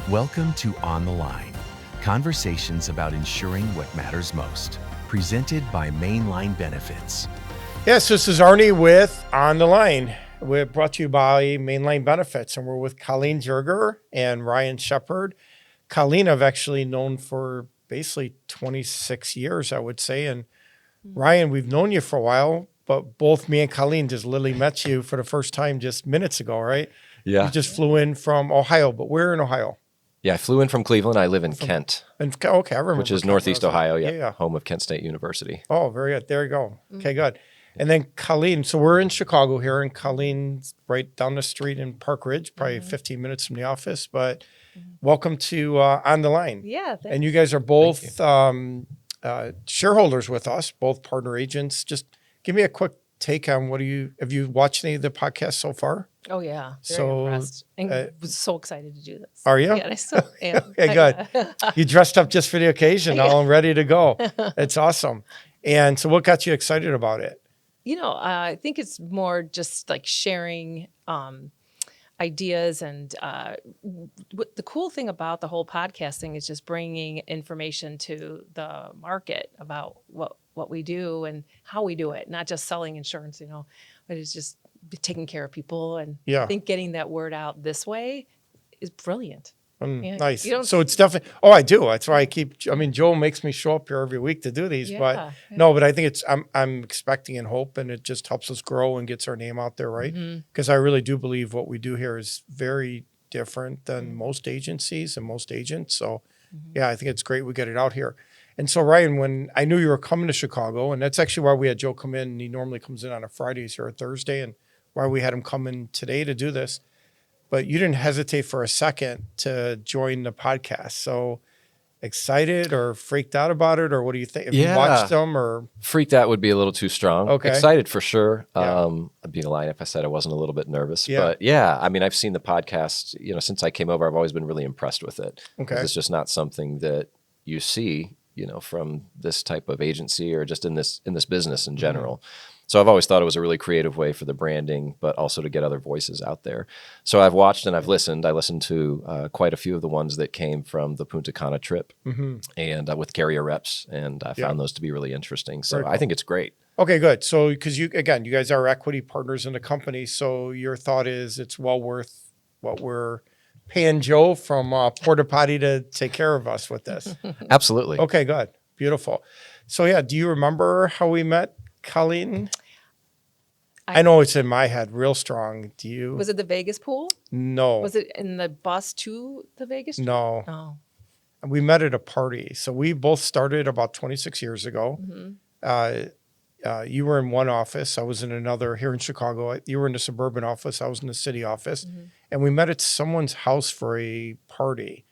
Welcome to On the Line, conversations about ensuring what matters most, presented by Mainline Benefits. Yes, this is Arnie with On the Line. We're brought to you by Mainline Benefits, and we're with Colleen Jerger and Ryan Shepard. Colleen I've actually known for basically 26 years, I would say, and Ryan, we've known you for a while, but both me and Colleen just literally met you for the first time just minutes ago, right? Yeah. You just flew in from Ohio, but where in Ohio? Yeah, I flew in from Cleveland. I live in Kent, Okay, I remember. which is Kent. Northeast Ohio, Yeah. home of Kent State University. Oh, very good. There you go. Okay, good. And then Colleen, so we're in Chicago here, and Colleen's right down the street in Park Ridge, probably 15 minutes from the office. But welcome to On the Line. Yeah, thanks. And you guys are both shareholders with us, both partner agents. Just give me a quick take on have you watched any of the podcasts so far? Oh yeah, very So, impressed. And was so excited to do this. Are you? Yeah, I still am. Okay, good. You dressed up just for the occasion, all ready to go. It's awesome. And so what got you excited about it? I think it's more just like sharing ideas, and the cool thing about the whole podcasting is just bringing information to the market about what we do and how we do it, not just selling insurance, but it's just taking care of people. And Yeah. I think getting that word out this way is brilliant. Yeah, Nice. you don't- So it's definitely, I do. That's why Joe makes me show up here every week to do these, but no, but I think I'm expecting and hope, and it just helps us grow and gets our name out there, right? Because I really do believe what we do here is very different than most agencies and most agents. So yeah, I think it's great we get it out here. And so Ryan, when I knew you were coming to Chicago, and that's actually why we had Joe come in, and he normally comes in on a Fridays or a Thursday, and why we had him come in today to do this. But you didn't hesitate for a second to join the podcast. So excited or freaked out about it, or what do you think? Have you watched them or? Freaked out would be a little too strong. Okay. Excited for sure. Yeah. I'd be lying if I said I wasn't a little bit nervous. Yeah. But yeah, I mean, I've seen the podcast, since I came over, I've always been really impressed with it. Okay. It's just not something that you see, from this type of agency or just in this business in general. So I've always thought it was a really creative way for the branding, but also to get other voices out there. So I've watched and I've listened. I listened to quite a few of the ones that came from the Punta Cana trip and with carrier reps, and I found those to be really interesting. So I think it's great. Okay, good. So because you guys are equity partners in the company, so your thought is it's well worth what we're paying Joe from Porta Potty to take care of us with this. Absolutely. Okay, good. Beautiful. So yeah, do you remember how we met, Colleen? I know it's in my head real strong. Do you? Was it the Vegas pool? No. Was it in the bus to the Vegas? No. Oh. We met at a party. So we both started about 26 years ago. You were in one office. I was in another here in Chicago. You were in the suburban office. I was in the city office. And we met at someone's house for a party.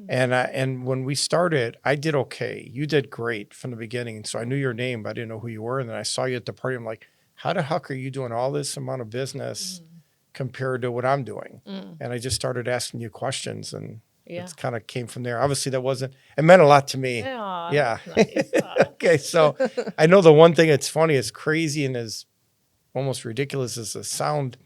And when we started, I did okay. You did great from the beginning. So I knew your name, but I didn't know who you were. And then I saw you at the party. I'm like, how the heck are you doing all this amount of business compared to what I'm doing? And I just started asking you questions, and it kind of came from there. Obviously, it meant a lot to me. Yeah. Nice. Okay, so I know the one thing that's funny, as crazy and as almost ridiculous as the sound,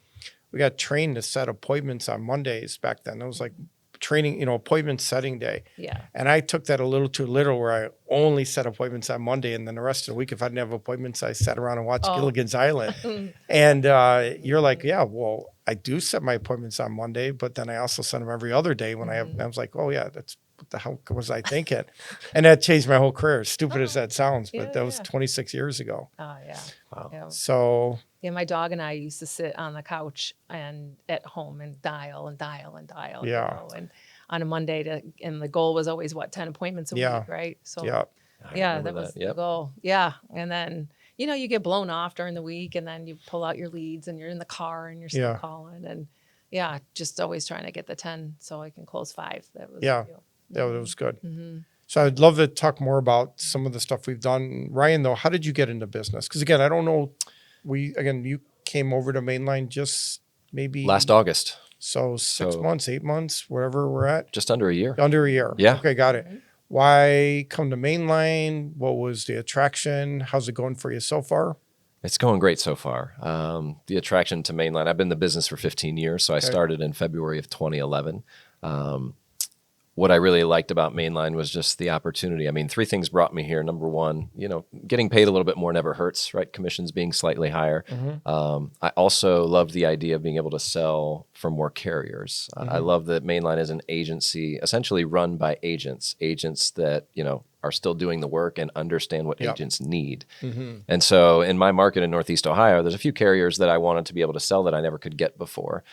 we got trained to set appointments on Mondays back then. It was like training, appointment setting day. Yeah. And I took that a little too literal, where I only set appointments on Monday, and then the rest of the week, if I didn't have appointments, I sat around and watched Gilligan's Island. And you're like, yeah, well, I do set my appointments on Monday, but then I also set them every other day when I was like, oh yeah, what the hell was I thinking? And that changed my whole career, as stupid as that sounds, but that was 26 years ago. Oh yeah. Wow. Yeah. So Yeah, my dog and I used to sit on the couch and at home and dial and dial and dial. Yeah. And on a Monday and the goal was always 10 appointments a week, right? So yeah. that was the goal. Yeah. And then, you get blown off during the week, and then you pull out your leads and you're in the car and you're still calling, and just always trying to get the 10 so I can close 5. That was Yeah, that was good. So I'd love to talk more about some of the stuff we've done. Ryan, though, how did you get into business? Because again, I don't know. You came over to Mainline just maybe Last August. So 6 months, 8 months, wherever we're at. Just under a year. Under a year. Yeah. Okay, got it. Why come to Mainline? What was the attraction? How's it going for you so far? It's going great so far. The attraction to Mainline, I've been in the business for 15 years, so I started in February of 2011. what I really liked about Mainline was just the opportunity. I mean, 3 things brought me here. Number one, getting paid a little bit more never hurts, right? Commissions being slightly higher. I also loved the idea of being able to sell for more carriers. I love that Mainline is an agency essentially run by agents that, are still doing the work and understand what agents need. And so in my market in Northeast Ohio, there's a few carriers that I wanted to be able to sell that I never could get before.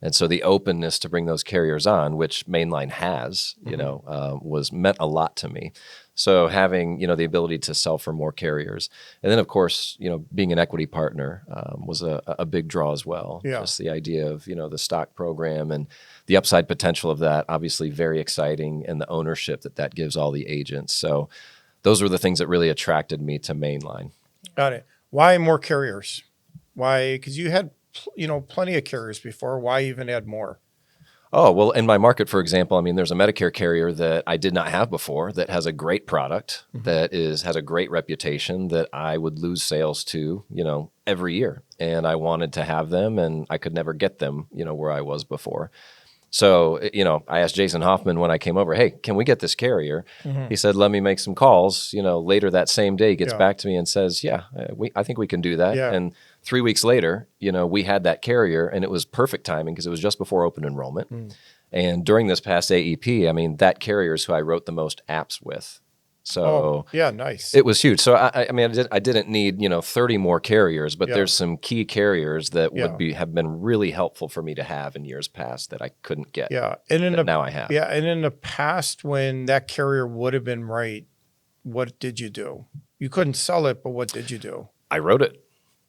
And so the openness to bring those carriers on, which Mainline has, meant a lot to me. So having, the ability to sell for more carriers. And then, of course, being an equity partner was a big draw as well. Yeah. Just the idea of, the stock program and the upside potential of that, obviously very exciting, and the ownership that gives all the agents. So those were the things that really attracted me to Mainline. Got it. Why more carriers? Why? Because you had plenty of carriers before. Why even add more? Oh, well, in my market, for example, there's a Medicare carrier that I did not have before that has a great product, that has a great reputation, that I would lose sales to, every year. And I wanted to have them, and I could never get them, where I was before. So, I asked Jason Hoffman when I came over, hey, can we get this carrier? He said, let me make some calls. Later that same day, he gets back to me and says, I think we can do that. Yeah. And 3 weeks later, we had that carrier, and it was perfect timing because it was just before open enrollment. And during this past AEP, that carrier is who I wrote the most apps with. So nice. It was huge. So I didn't need 30 more carriers, but there's some key carriers that have been really helpful for me to have in years past that I couldn't get. Yeah, and now I have. Yeah, and in the past, when that carrier would have been right, what did you do? You couldn't sell it, but what did you do? I wrote it.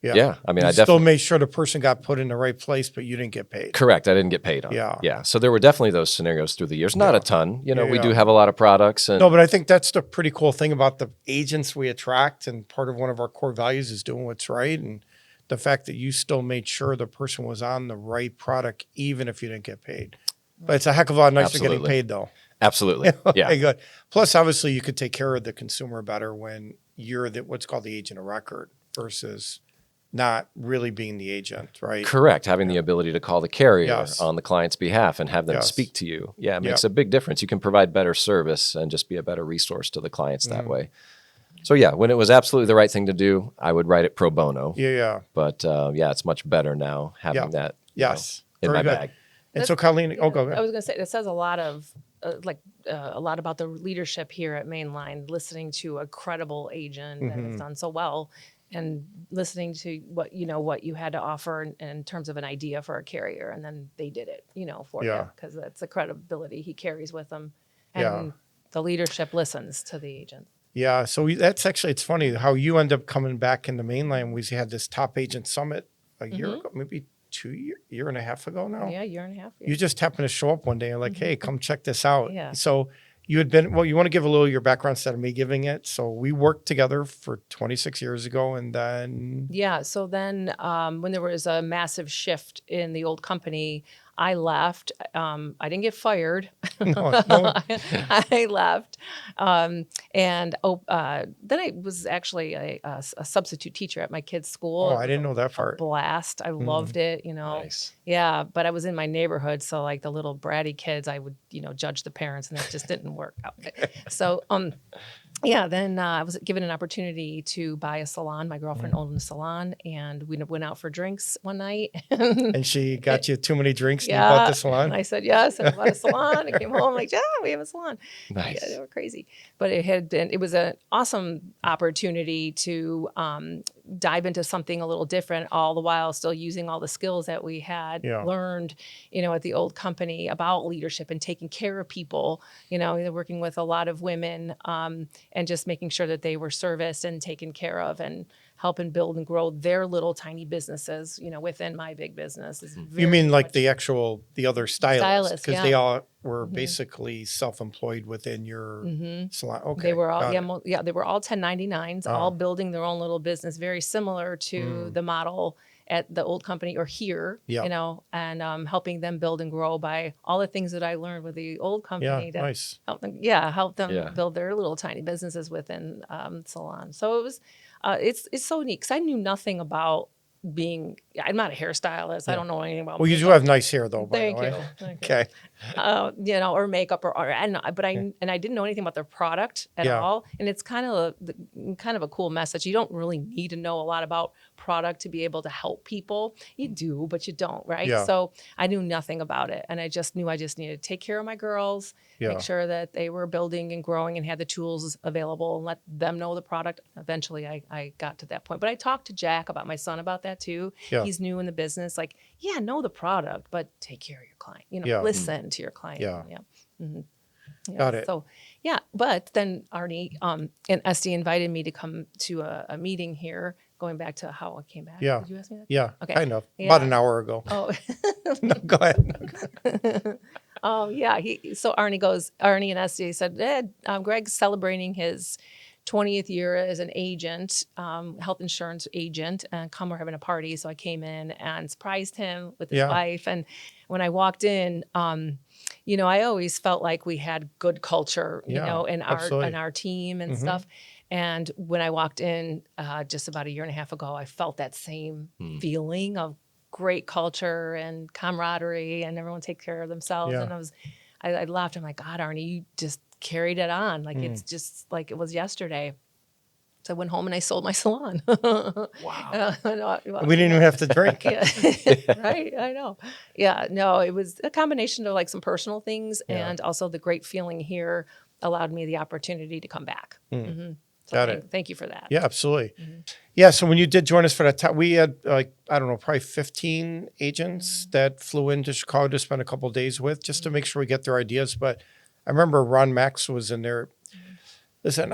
Yeah. I still definitely made sure the person got put in the right place, but you didn't get paid. Correct. I didn't get paid on it. Yeah. So there were definitely those scenarios through the years. Not a ton. We do have a lot of products. And no, but I think that's the pretty cool thing about the agents we attract. And part of one of our core values is doing what's right. And the fact that you still made sure the person was on the right product, even if you didn't get paid. But it's a heck of a lot nicer getting paid, though. Absolutely. Okay, good. Plus, obviously, you could take care of the consumer better when you're what's called the agent of record versus not really being the agent, right? Correct. Having the ability to call the carrier on the client's behalf and have them speak to you. Yeah, it makes a big difference. You can provide better service and just be a better resource to the clients that way. So when it was absolutely the right thing to do, I would write it pro bono. Yeah. But it's much better now having that in my bag. And so Colleen, go ahead. I was going to say, it says a lot of a lot about the leadership here at Mainline, listening to a credible agent that has done so well, and listening to what you had to offer in terms of an idea for a carrier, and then they did it, for you, because that's the credibility he carries with them, and the leadership listens to the agent. Yeah, so that's actually, it's funny how you end up coming back into Mainline. We had this top agent summit a year ago, maybe year and a half ago now. Yeah, year and a half. Yeah. You just happened to show up one day and like, hey, come check this out. Yeah. So you had been, you want to give a little of your background instead of me giving it. So we worked together for 26 years ago, and then. Yeah. So then when there was a massive shift in the old company, I left. I didn't get fired. No. I left. And then I was actually a substitute teacher at my kid's school. Oh, I didn't know that part. Blast. I loved it, Nice. Yeah, but I was in my neighborhood, so like the little bratty kids, I would, judge the parents, and that just didn't work out. So, then I was given an opportunity to buy a salon. My girlfriend owned a salon, and we went out for drinks one night. And she got you too many drinks and you bought the salon? And I said, yes, and I bought a salon. I came home like, we have a salon. Nice. Yeah, they were crazy. But it was an awesome opportunity to dive into something a little different, all the while still using all the skills that we had learned, at the old company about leadership and taking care of people, working with a lot of women, and just making sure that they were serviced and taken care of, and helping build and grow their little tiny businesses, within my big business. You mean like the other stylists? Because they all were Mm-hmm. basically self-employed within your salon. Okay. They were all, they were all 1099s, all building their own little business, very similar to the model at the old company or here, and helping them build and grow by all the things that I learned with the old company to help them build their little tiny businesses within salon. So it was, it's so neat because I knew nothing about I'm not a hairstylist. I don't know anything about Well, you do makeup. have nice hair though, by Thank the way. you. Thank you. Okay. Or makeup or I didn't know anything about their product at all. And it's kind of a cool message. You don't really need to know a lot about product to be able to help people. You do, but you don't, right? Yeah. So I knew nothing about it. And I just knew I just needed to take care of my girls, make sure that they were building and growing and had the tools available and let them know the product. Eventually I got to that point. But I talked to Jack about my son about that too. Yeah. He's new in the business. Like, know the product, but take care of your client. Listen to your client. Yeah. Yeah. Got it. So, but then Arnie and Esty invited me to come to a meeting here, going back to how I came back. Yeah. Did you ask me that? Yeah. Okay. Kind of. Yeah. About an hour ago. Oh. No, go ahead. Oh, yeah. So Arnie and Esty said, Greg's celebrating his 20th year as an agent, health insurance agent, and we're having a party. So I came in and surprised him with his wife. And when I walked in, I always felt like we had good culture, in our team and stuff. And when I walked in just about a year and a half ago, I felt that same feeling of great culture and camaraderie, and everyone take care of themselves. And I laughed. I'm like, God, Arnie, you just carried it on. Like, it's just like it was yesterday. So I went home and I sold my salon. Wow. We didn't even have to drink. Right. I know. Yeah. No, it was a combination of like some personal things and also the great feeling here allowed me the opportunity to come back. So Got it. Thank you for that. Yeah, absolutely. Yeah. So when you did join us for that time, we had probably 15 agents that flew into Chicago to spend a couple of days with, just to make sure we get their ideas. But I remember Ron Max was in there. Listen,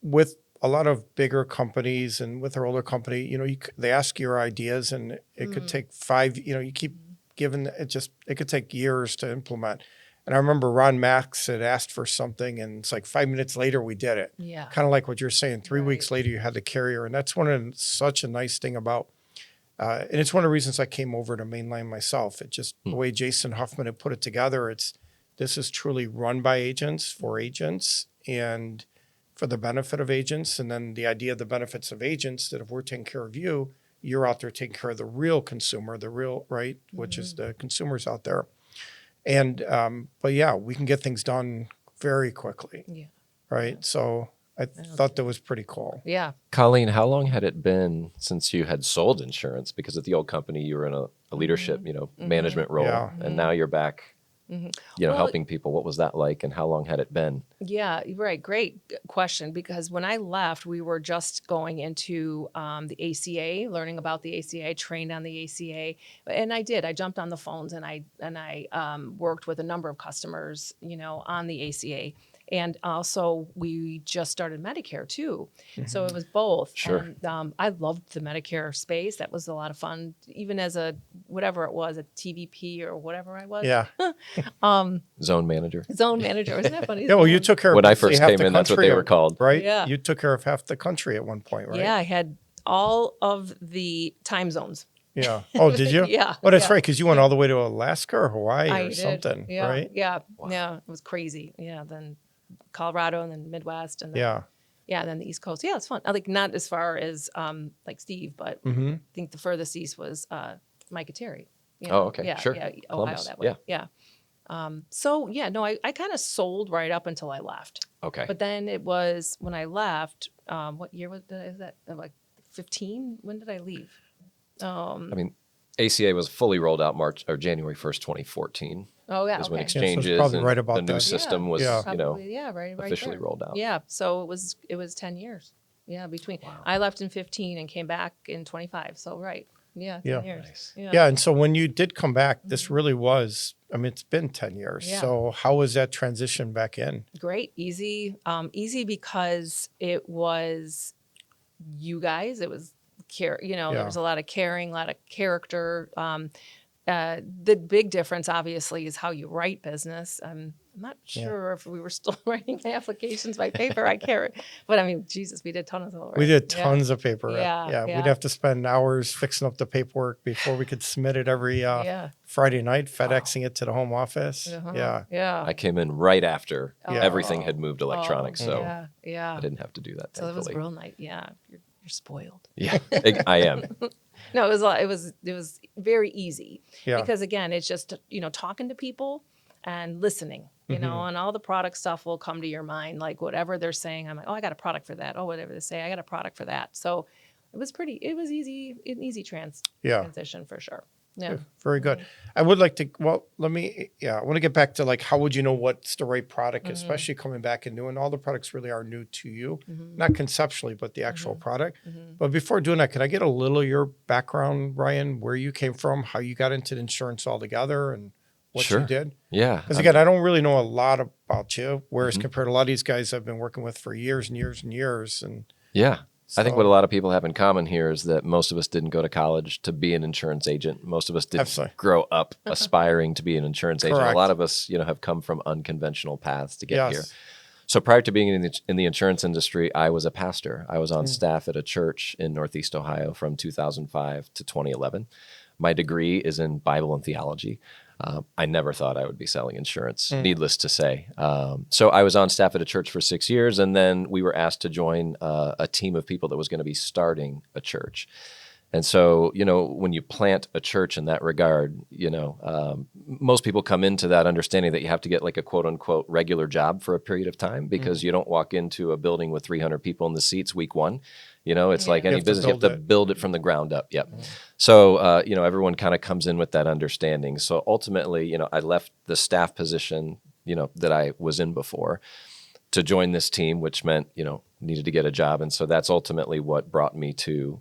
with a lot of bigger companies and with our older company, they ask your ideas and it could take 5, you keep giving it could take years to implement. And I remember Ron Max had asked for something and it's like 5 minutes later we did it. Yeah. Kind of like what you're saying, 3 weeks later you had the carrier. And that's such a nice thing about, and it's one of the reasons I came over to Mainline myself. It just, the way Jason Huffman had put it together, this is truly run by agents for agents and for the benefit of agents. And then the idea of the benefits of agents, that if we're taking care of you, you're out there taking care of the real consumer, which is the consumers out there. And, but yeah, we can get things done very quickly. Yeah. Right. So I thought that was pretty cool. Yeah. Colleen, how long had it been since you had sold insurance? Because at the old company, you were in a leadership, management role, and now you're back, helping people. What was that like, and how long had it been? Yeah, right. Great question. Because when I left, we were just going into the ACA, learning about the ACA, trained on the ACA, and I did. I jumped on the phones and I worked with a number of customers, on the ACA. And also, we just started Medicare, too. So it was both. Sure. And I loved the Medicare space. That was a lot of fun, even as a TVP or whatever I was. Yeah. Zone manager. Zone manager. Wasn't that funny? Yeah, well, you took care of when I first came in, that's what they were called. Right? Yeah. You took care of half the country at one point, right? Yeah, I had all of the time zones. Yeah. Oh, did you? Yeah. Oh, that's right, because you went all the way to Alaska or Hawaii or something, yeah, right? Yeah. Wow. Yeah, it was crazy. Yeah, then Colorado and then Midwest and then, and then the East Coast. Yeah, it's fun. Like not as far as like Steve, but I think the furthest east was Micah Terry. Oh, okay. Yeah, sure. yeah, Ohio Columbus. that way. Yeah. I kind of sold right up until I left. Okay. But then it was when I left, what year is that? Like 15? When did I leave? ACA was fully rolled out January 1st, 2014. Oh, yeah. Is when Okay. exchanges probably and right about the new that. system was, Probably, right officially there. rolled out. Yeah. So it was 10 years. Yeah. I left in 15 and came back in 25. So, right. Yeah. 10 years. Nice. Yeah. And so when you did come back, this really was, it's been 10 years. Yeah. So how was that transition back in? Great. Easy. Easy because it was you guys. It was care. There was a lot of caring, a lot of character. The big difference, obviously, is how you write business. I'm not sure if we were still writing applications by paper. I can't. But Jesus, we did tons of it. We did tons of paper. Yeah. We'd have to spend hours fixing up the paperwork before we could submit it every Friday night, FedExing it to the home office. Yeah. I came in right after everything had moved electronic, so I I didn't have to do that. So it was thankfully. real nice. Yeah. Your You're spoiled. Yeah, I am. No, it was very easy. Yeah. Because again, it's just, talking to people and listening, and all the product stuff will come to your mind, like whatever they're saying. I'm like, oh, I got a product for that. Oh, whatever they say, I got a product for that. So it was easy, an easy transition for sure. Yeah. Very good. I would like to, I want to get back to like, how would you know what's the right product, especially coming back and doing all the products really are new to you, not conceptually, but the actual product. But before doing that, could I get a little of your background, Ryan, where you came from, how you got into insurance altogether and what you did? Yeah. Because again, I don't really know a lot about you, whereas compared to a lot of these guys I've been working with for years and years and years. And yeah. I think what a lot of people have in common here is that most of us didn't go to college to be an insurance agent. Most of us didn't grow up aspiring to be an insurance agent. A lot of us, have come from unconventional paths to get here. So prior to being in the insurance industry, I was a pastor. I was on staff at a church in Northeast Ohio from 2005 to 2011. My degree is in Bible and theology. I never thought I would be selling insurance, needless to say. So I was on staff at a church for 6 years, and then we were asked to join a team of people that was going to be starting a church. And so, when you plant a church in that regard, most people come into that understanding that you have to get like a quote unquote regular job for a period of time, because you don't walk into a building with 300 people in the seats week one. It's like any business, you have to build it from the ground up. Yep. So, everyone kind of comes in with that understanding. So ultimately, I left the staff position, that I was in before to join this team, which meant, needed to get a job. And so that's ultimately what brought me to,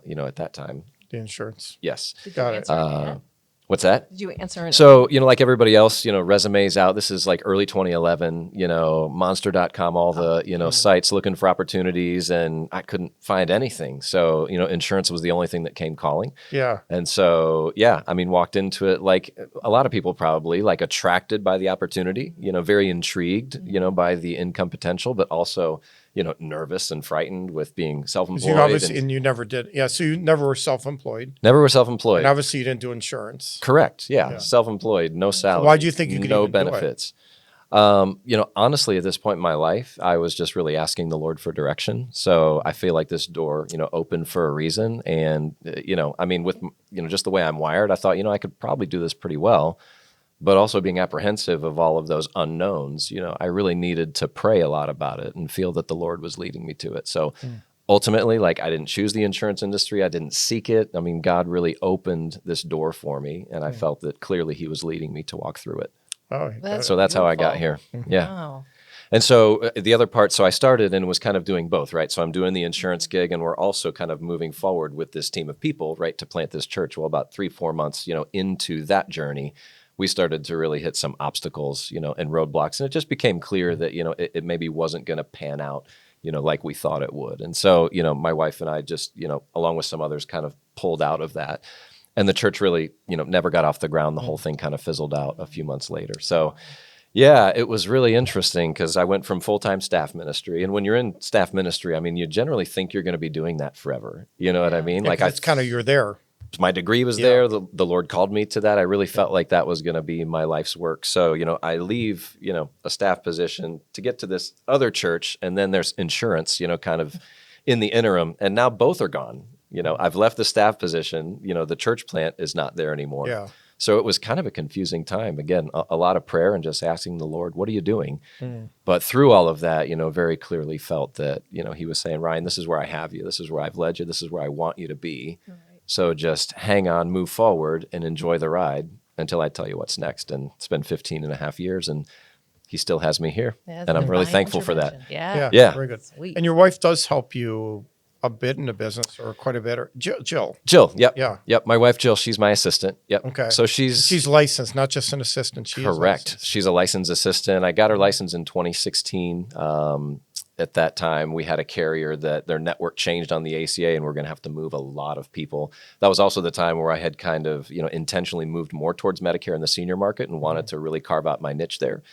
at that time. The insurance. Yes. Got it. What's that? Did you answer it? So, like everybody else, resumes out. This is like early 2011, monster.com, all the, sites looking for opportunities, and I couldn't find anything. So, insurance was the only thing that came calling. Yeah. And so, walked into it like a lot of people probably, like attracted by the opportunity, very intrigued, by the income potential, but also, nervous and frightened with being self-employed. And you never did. Yeah. So you never were self-employed. Never were self-employed. And obviously you didn't do insurance. Correct. Yeah. Self-employed, no salary. So why do you think you could no even benefits? Honestly, at this point in my life, I was just really asking the Lord for direction. So I feel like this door, opened for a reason. And, with, just the way I'm wired, I thought, I could probably do this pretty well. But also being apprehensive of all of those unknowns, I really needed to pray a lot about it and feel that the Lord was leading me to it. So ultimately, I didn't choose the insurance industry. I didn't seek it. God really opened this door for me, and I felt that clearly he was leading me to walk through it. Oh, so that's how I got here. Yeah. Wow. And so the other part, so I started and was kind of doing both, right? So I'm doing the insurance gig, and we're also kind of moving forward with this team of people, right, to plant this church. Well, about 3-4 months, into that journey, we started to really hit some obstacles, and roadblocks. And it just became clear that, it maybe wasn't going to pan out, like we thought it would. And so, my wife and I just, along with some others, kind of pulled out of that. And the church really, never got off the ground. The whole thing kind of fizzled out a few months later. So, yeah, it was really interesting because I went from full-time staff ministry. And when you're in staff ministry, you generally think you're going to be doing that forever. You know what I mean? Yeah, it's kind of, you're there. My degree was there. The Lord called me to that. I really felt like that was going to be my life's work. So, I leave, a staff position to get to this other church. And then there's insurance, kind of in the interim. And now both are gone. I've left the staff position. The church plant is not there anymore. Yeah. So it was kind of a confusing time. Again, a lot of prayer and just asking the Lord, what are you doing? But through all of that, very clearly felt that, he was saying, Ryan, this is where I have you. This is where I've led you. This is where I want you to be. Right. So just hang on, move forward, and enjoy the ride until I tell you what's next. And it's been 15 and a half years, and he still has me here. And I'm really thankful for that. Yeah. Very good. Sweet. And your wife does help you a bit in the business, or quite a bit. Or Jill. Yep. Yeah. Yep. My wife, Jill, she's my assistant. Yep. Okay. So she's licensed, not just an assistant. She is correct. licensed. She's a licensed assistant. I got her license in 2016. At that time, we had a carrier that their network changed on the ACA, and we're going to have to move a lot of people. That was also the time where I had kind of, intentionally moved more towards Medicare in the senior market and wanted to really carve out my niche there.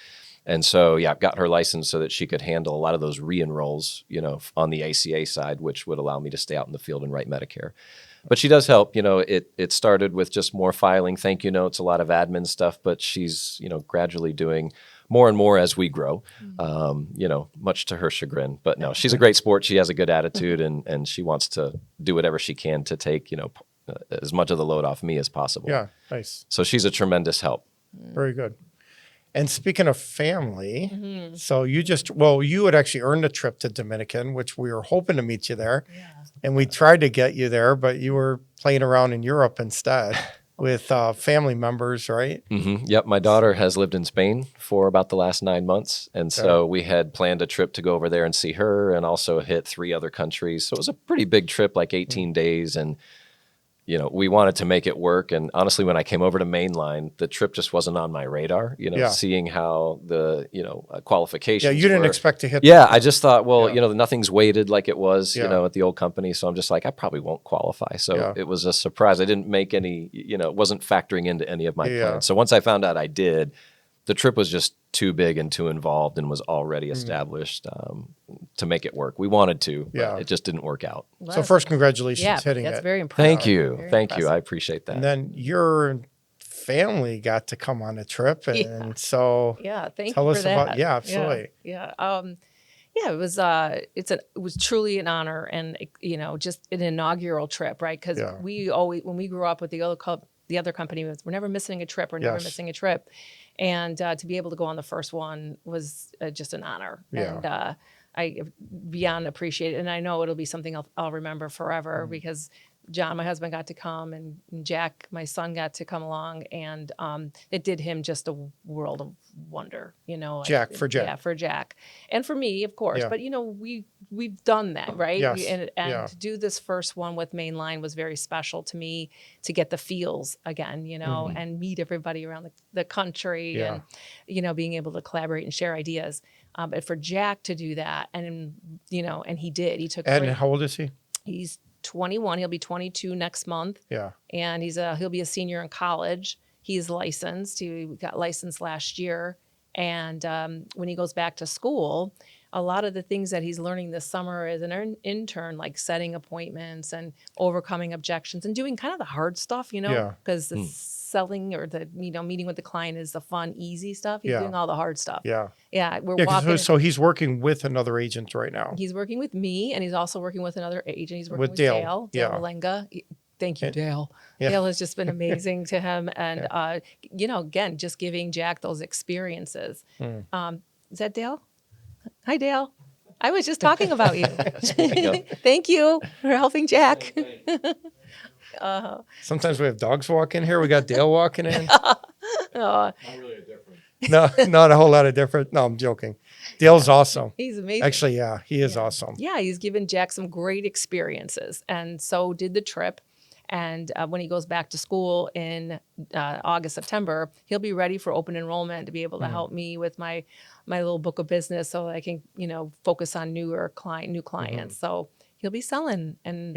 And so, I've got her license so that she could handle a lot of those re-enrolls, on the ACA side, which would allow me to stay out in the field and write Medicare. But she does help. It started with just more filing thank you notes, a lot of admin stuff, but she's, gradually doing more and more as we grow, much to her chagrin. But no, she's a great sport. She has a good attitude, and she wants to do whatever she can to take, as much of the load off me as possible. Yeah, nice. So she's a tremendous help. Very good. And speaking of family, so you had actually earned a trip to Dominican, which we were hoping to meet you there. Yeah. And we tried to get you there, but you were playing around in Europe instead with family members, right? Mm-hmm. Yep. My daughter has lived in Spain for about the last 9 months. And so we had planned a trip to go over there and see her, and also hit 3 other countries. So it was a pretty big trip, like 18 days. And we wanted to make it work. And honestly, when I came over to Mainline, the trip just wasn't on my radar, seeing how the, qualifications Yeah, you didn't were. Expect to hit. Yeah, I just thought, nothing's weighted like it was, Yeah. at the old company. So I'm just like, I probably won't qualify. So it was a surprise. I didn't make any, it wasn't factoring into any of my plans. So once I found out I did, the trip was just too big and too involved and was already established to make it work. We wanted to, but it just didn't work out. So first, congratulations hitting that's it. very impressive. Thank you. Very Thank you. impressive. I appreciate that. And then your family got to come on a trip. And so thank tell you us for about, that. absolutely. It was truly an honor, and just an inaugural trip, right? Because we always, when we grew up with the other company, we're never missing a trip. We're never missing a trip. And to be able to go on the first one was just an honor. Yeah. And I beyond appreciate it. And I know it'll be something I'll remember forever, because John, my husband, got to come, and Jack, my son, got to come along, and it did him just a world of wonder, Jack. Yeah, for Jack. And for me, of course. Yeah. But, we've done that, right? Yes. And to do this first one with Mainline was very special to me, to get the feels again, and meet everybody around the country, and, being able to collaborate and share ideas. But for Jack to do that, and he did. He took. And how old is he? He's 21. He'll be 22 next month. Yeah. And he'll be a senior in college. He's licensed. He got licensed last year. And when he goes back to school, a lot of the things that he's learning this summer as an intern, like setting appointments and overcoming objections and doing kind of the hard stuff, because the selling or the, meeting with the client is the fun, easy stuff. He's doing all the hard stuff. Yeah. Yeah. We're walking. So he's working with another agent right now. He's working with me, and he's also working with another agent. He's working with Dale. Dale Malenga. Thank you, Dale. Yeah. Dale has just been amazing to him. And, again, just giving Jack those experiences. Is that Dale? Hi, Dale. I was just talking about you. Thank you for helping Jack. Sometimes we have dogs walk in here. We got Dale walking in. Not really a difference. No, not a whole lot of different. No, I'm joking. Dale's awesome. He's amazing. Actually, he is awesome. Yeah, he's given Jack some great experiences, and so did the trip. And when he goes back to school in August, September, he'll be ready for open enrollment to be able to help me with my little book of business, so I can focus on new clients. So he'll be selling, and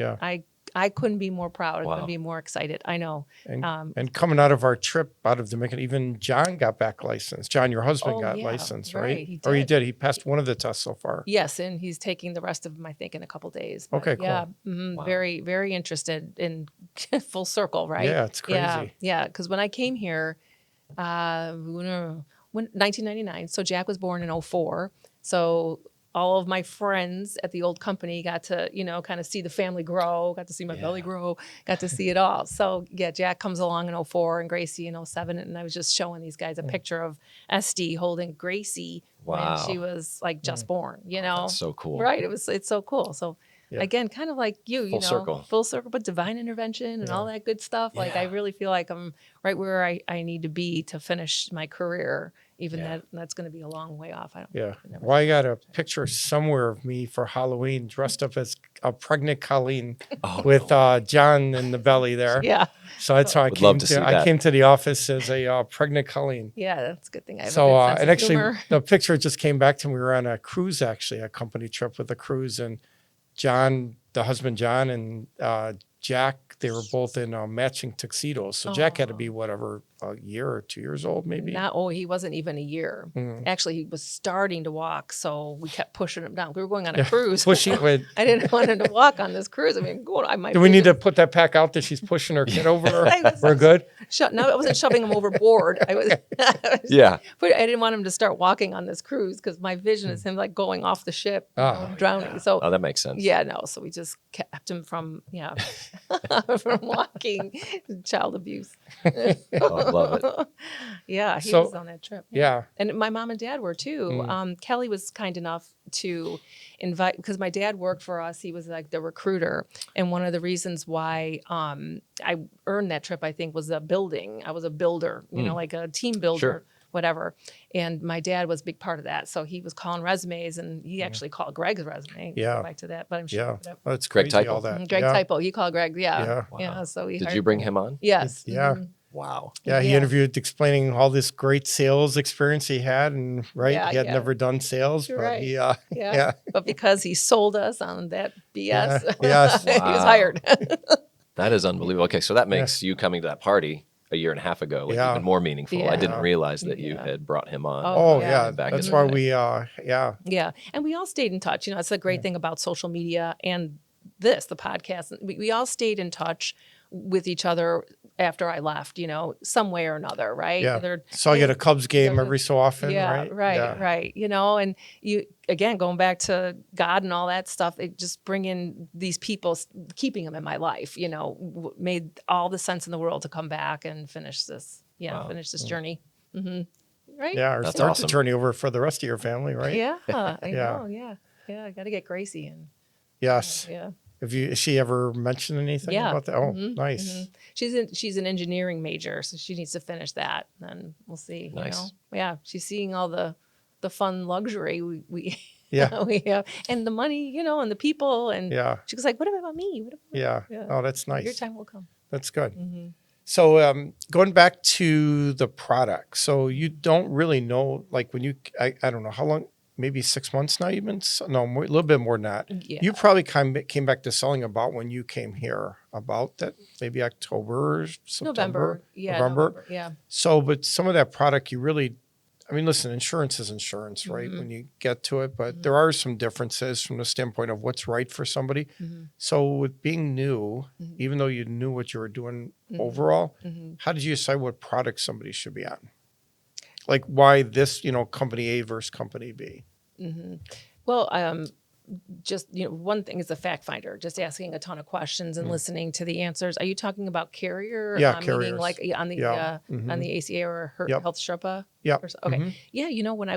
I couldn't be more proud. I couldn't be more excited. I know. And coming out of our trip out of Dominican, even John got back licensed. John, your husband, got licensed, right? He did. Or he did. He passed one of the tests so far. Yes, and he's taking the rest of them, I think, in a couple days. But okay, cool. Yeah, wow. Very, very interested in full circle, right? Yeah, it's crazy. Yeah, because when I came here, 1999, so Jack was born in 2004. So all of my friends at the old company got to, kind of see the family grow, got to see my belly grow, got to see it all. So Jack comes along in 2004 and Gracie in 2007. And I was just showing these guys a picture of Esty holding Gracie when she was like just born, That's so cool. Right. It's so cool. So again, kind of like full circle, but divine intervention and all that good stuff. Like I really feel like I'm right where I need to be to finish my career. Even that's going to be a long way off. I got a picture somewhere of me for Halloween dressed up as a pregnant Colleen with John in the belly there. Yeah. So that's how I came to the office as a pregnant Colleen. Yeah, that's a good thing. I have so a good sense and of actually humor. the picture just came back to me. We were on a cruise, actually, a company trip with a cruise, and John, the husband John, and Jack, they were both in matching tuxedos. So Jack had to be a year or 2 years old, maybe. He wasn't even a year. Mm. Actually, he was starting to walk, so we kept pushing him down. We were going on a cruise. Pushing. I didn't want him to walk on this cruise. I mean, I might. Do we need to put that pack out that she's pushing her kid over? We're good. No, I wasn't shoving him overboard. I was. Yeah. But I didn't want him to start walking on this cruise because my vision is him like going off the ship, drowning. So Oh, that makes sense. yeah, no. So we just kept him from from walking. Child abuse. Oh, I love it. Yeah, he So- was on that trip. Yeah. And my mom and dad were too. Kelly was kind enough to invite, because my dad worked for us. He was like the recruiter. And one of the reasons why I earned that trip, I think, was building. I was a builder, like a team builder, Sure. whatever. And my dad was a big part of that. So he was calling resumes, and he actually called Greg's resume. Yeah. Go back to that, but I'm sure. Yeah. whatever. That's Greg crazy, Typo. all that. Greg yeah. Typo. He called Greg. Yeah. Yeah. Wow. So he Did hired you bring me. him on? Yes. Yeah. Mhm. Wow. Yeah, he Yeah. interviewed explaining all this great sales experience he had, and Yeah, he had yeah. never done sales, You're but right. he, Yeah. yeah. But because he sold us on that BS, Yeah. Yes. he was Wow. hired. That is unbelievable. Okay, so that makes you coming to that party a year and a half ago like Yeah. even more meaningful. I didn't Yeah. realize that you Yeah. had brought him on. Oh, yeah. yeah. Back That's in the why day. we, yeah. Yeah. And we all stayed in touch. That's the great thing about social media and the podcast. We all stayed in touch with each other after I left, some way or another, right? Yeah. Whether- Saw you at a Cubs game Yeah. every so often, yeah, right? right. And you, again, going back to God and all that stuff, it just bring in these people, keeping them in my life, made all the sense in the world to come back and finish this, Wow. finish this journey. Hmm. Right? Yeah, or That's start awesome. the journey over for the rest of your family, right? Yeah. I Yeah. know. Yeah. Yeah. I got to get Gracie in. Yes. Yeah. Has she ever mentioned anything Yeah. about that? Oh, Mhm, nice. mhm. She's an engineering major, so she needs to finish that. Then we'll see. Nice. Yeah, she's seeing all the fun luxury we Yeah. we have, and the money, and the people, and Yeah. she was like, "What about me? What about Yeah. Yeah. Oh, that's nice. your time will come." That's good. Hmm. So going back to the product, so you don't really know, like when I don't know how long, maybe 6 months now you've been, a little bit more than that. Yeah. You probably came back to selling about when you came here, about that, maybe October, September. November. Yeah. November. Yeah. So, but some of that product you really, listen, insurance is insurance, right? Mhm. When you get to it, but there are some differences from the standpoint of what's right for somebody. Mhm. So with being new, Mhm. even though you knew what you were doing Mhm. overall, Mhm. how did you decide what product somebody should be on? Like why this, company A versus company B? Hmm. Well, just one thing is a fact finder, just asking a ton of questions and listening to the answers. Are you talking about carrier? Yeah, Meaning carriers. like on the Yeah. on the ACA or Yep. Health Sherpa? Yep. Okay. Mhm. Yeah, when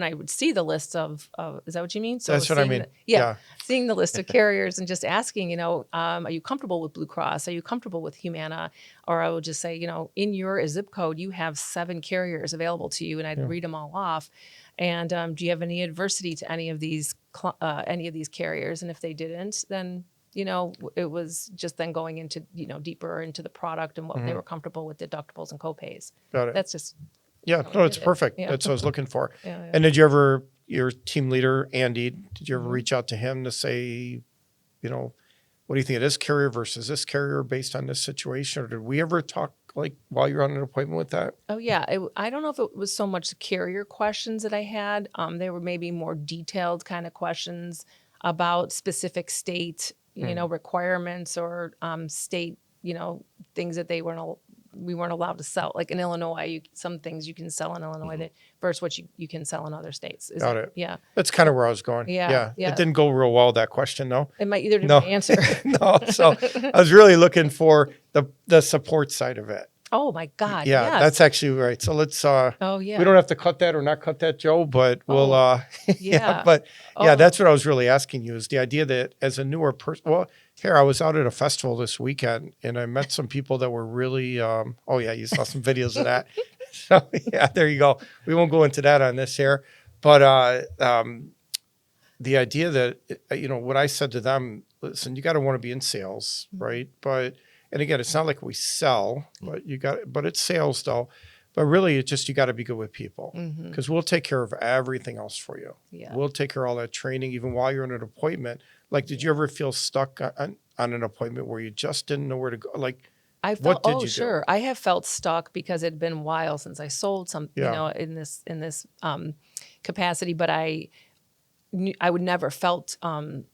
I would see the list of is that what you mean? So That's what I seeing mean. yeah, seeing the list of carriers and just asking, are you comfortable with Blue Cross? Are you comfortable with Humana? Or I would just say, in your zip code, you have 7 carriers available to you, and I'd read them all off. And do you have any adversity to any of these carriers? And if they didn't, then it was just then going into deeper into the product and what they were comfortable with, deductibles and copays. Got it. That's just Yeah, how no, we it's did it. perfect. Yeah. That's what I was looking for. yeah. And did you ever, your team leader, Andy, did you ever reach out to him to say, what do you think of this carrier versus this carrier based on this situation? Or did we ever talk like while you're on an appointment with that? Oh yeah, I don't know if it was so much carrier questions that I had. They were maybe more detailed kind of questions about specific state, requirements or state, things that we weren't allowed to sell. Like in Illinois, some things you can sell in Illinois that versus what you can sell in other states. Got it. Yeah, That's kind of where I was going. Yeah. It didn't go real well, that question, though. it might either No. answer. No, so I was really looking for the support side of it. Oh my God! Yeah, yes. that's actually right. So let's Oh yeah. we don't have to cut that or not cut that, Joe, but we'll yeah. but Oh. that's what I was really asking you, is the idea that as a newer person, well, here I was out at a festival this weekend and I met some people that were really oh yeah, you saw some videos of that. So yeah, there you go. We won't go into that on this here, but the idea that what I said to them, listen, you got to want to be in sales, right? But and again, it's not like we sell, but it's sales though. But really, it's just you got to be good with people, because we'll take care of everything else for you. Yeah. We'll take care of all that training, even while you're in an appointment. Like, did you ever feel stuck on an appointment where you just didn't know where to go? Like, I felt, What did you do? sure. I have felt stuck because it had been a while since I sold some, you know, in this capacity, but I would never felt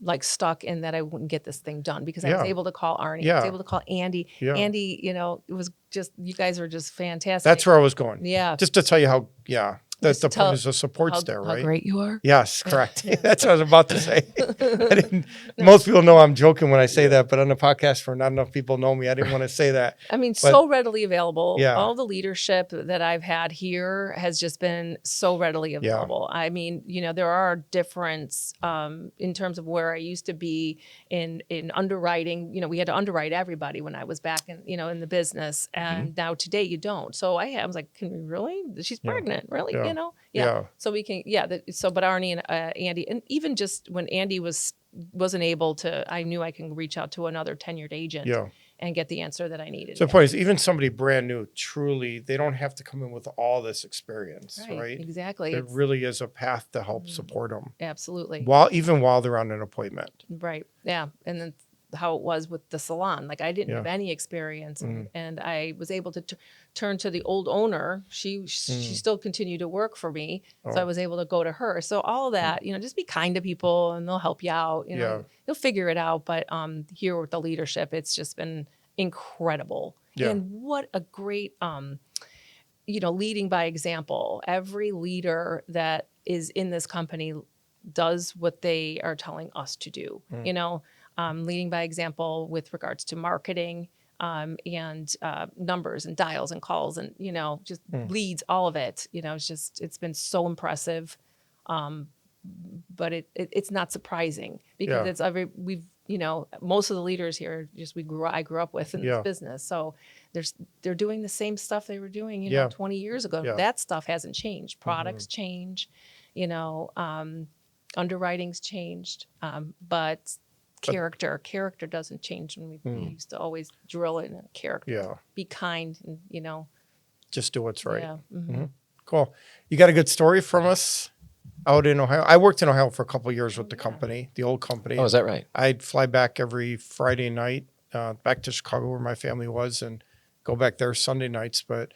like stuck in that I wouldn't get this thing done because I was able to call Arnie. I was able to call Andy. Andy, you know, it was just, you guys were just fantastic. That's where I was going. Yeah. Just to tell you how, that the point is the support's there, right? How great you are. Yes, correct. That's what I was about to say. Most people know I'm joking when I say that, but on the podcast, for not enough people know me, I didn't want to say that. I mean, so readily available. All the leadership that I've had here has just been so readily available. I mean, you know, there are difference in terms of where I used to be in underwriting. You know, we had to underwrite everybody when I was back in, you know, in the business, and now today you don't. So I was like, can we really? She's pregnant, really? You know? So we can, but Arnie and Andy, and even just when Andy wasn't able to, I knew I can reach out to another tenured agent and get the answer that I needed. So the point is, even somebody brand new, truly, they don't have to come in with all this experience, right? Exactly. It really is a path to help support them. Absolutely. Even while they're on an appointment. Right. Yeah. And then how it was with the salon. Like I didn't have any experience, and I was able to turn to the old owner. She still continued to work for me, so I was able to go to her. So all of that, you know, just be kind to people, and they'll help you out. You know, you'll figure it out. But here with the leadership, it's just been incredible. And what a great, you know, leading by example. Every leader that is in this company does what they are telling us to do. You know. Leading by example with regards to marketing and numbers and dials and calls and, you know, just leads, all of it. You know, it's been so impressive. But it's not surprising because you know, most of the leaders here I grew up with in this business. So they're doing the same stuff they were doing, you know, 20 years ago. That stuff hasn't changed. Products change, you know, underwriting's changed, but character doesn't change. And we used to always drill in a character. Be kind and, you know. Just do what's right. Cool. You got a good story from us out in Ohio? I worked in Ohio for a couple of years with the company, the old company. Oh, is that right? I'd fly back every Friday night back to Chicago where my family was and go back there Sunday nights. But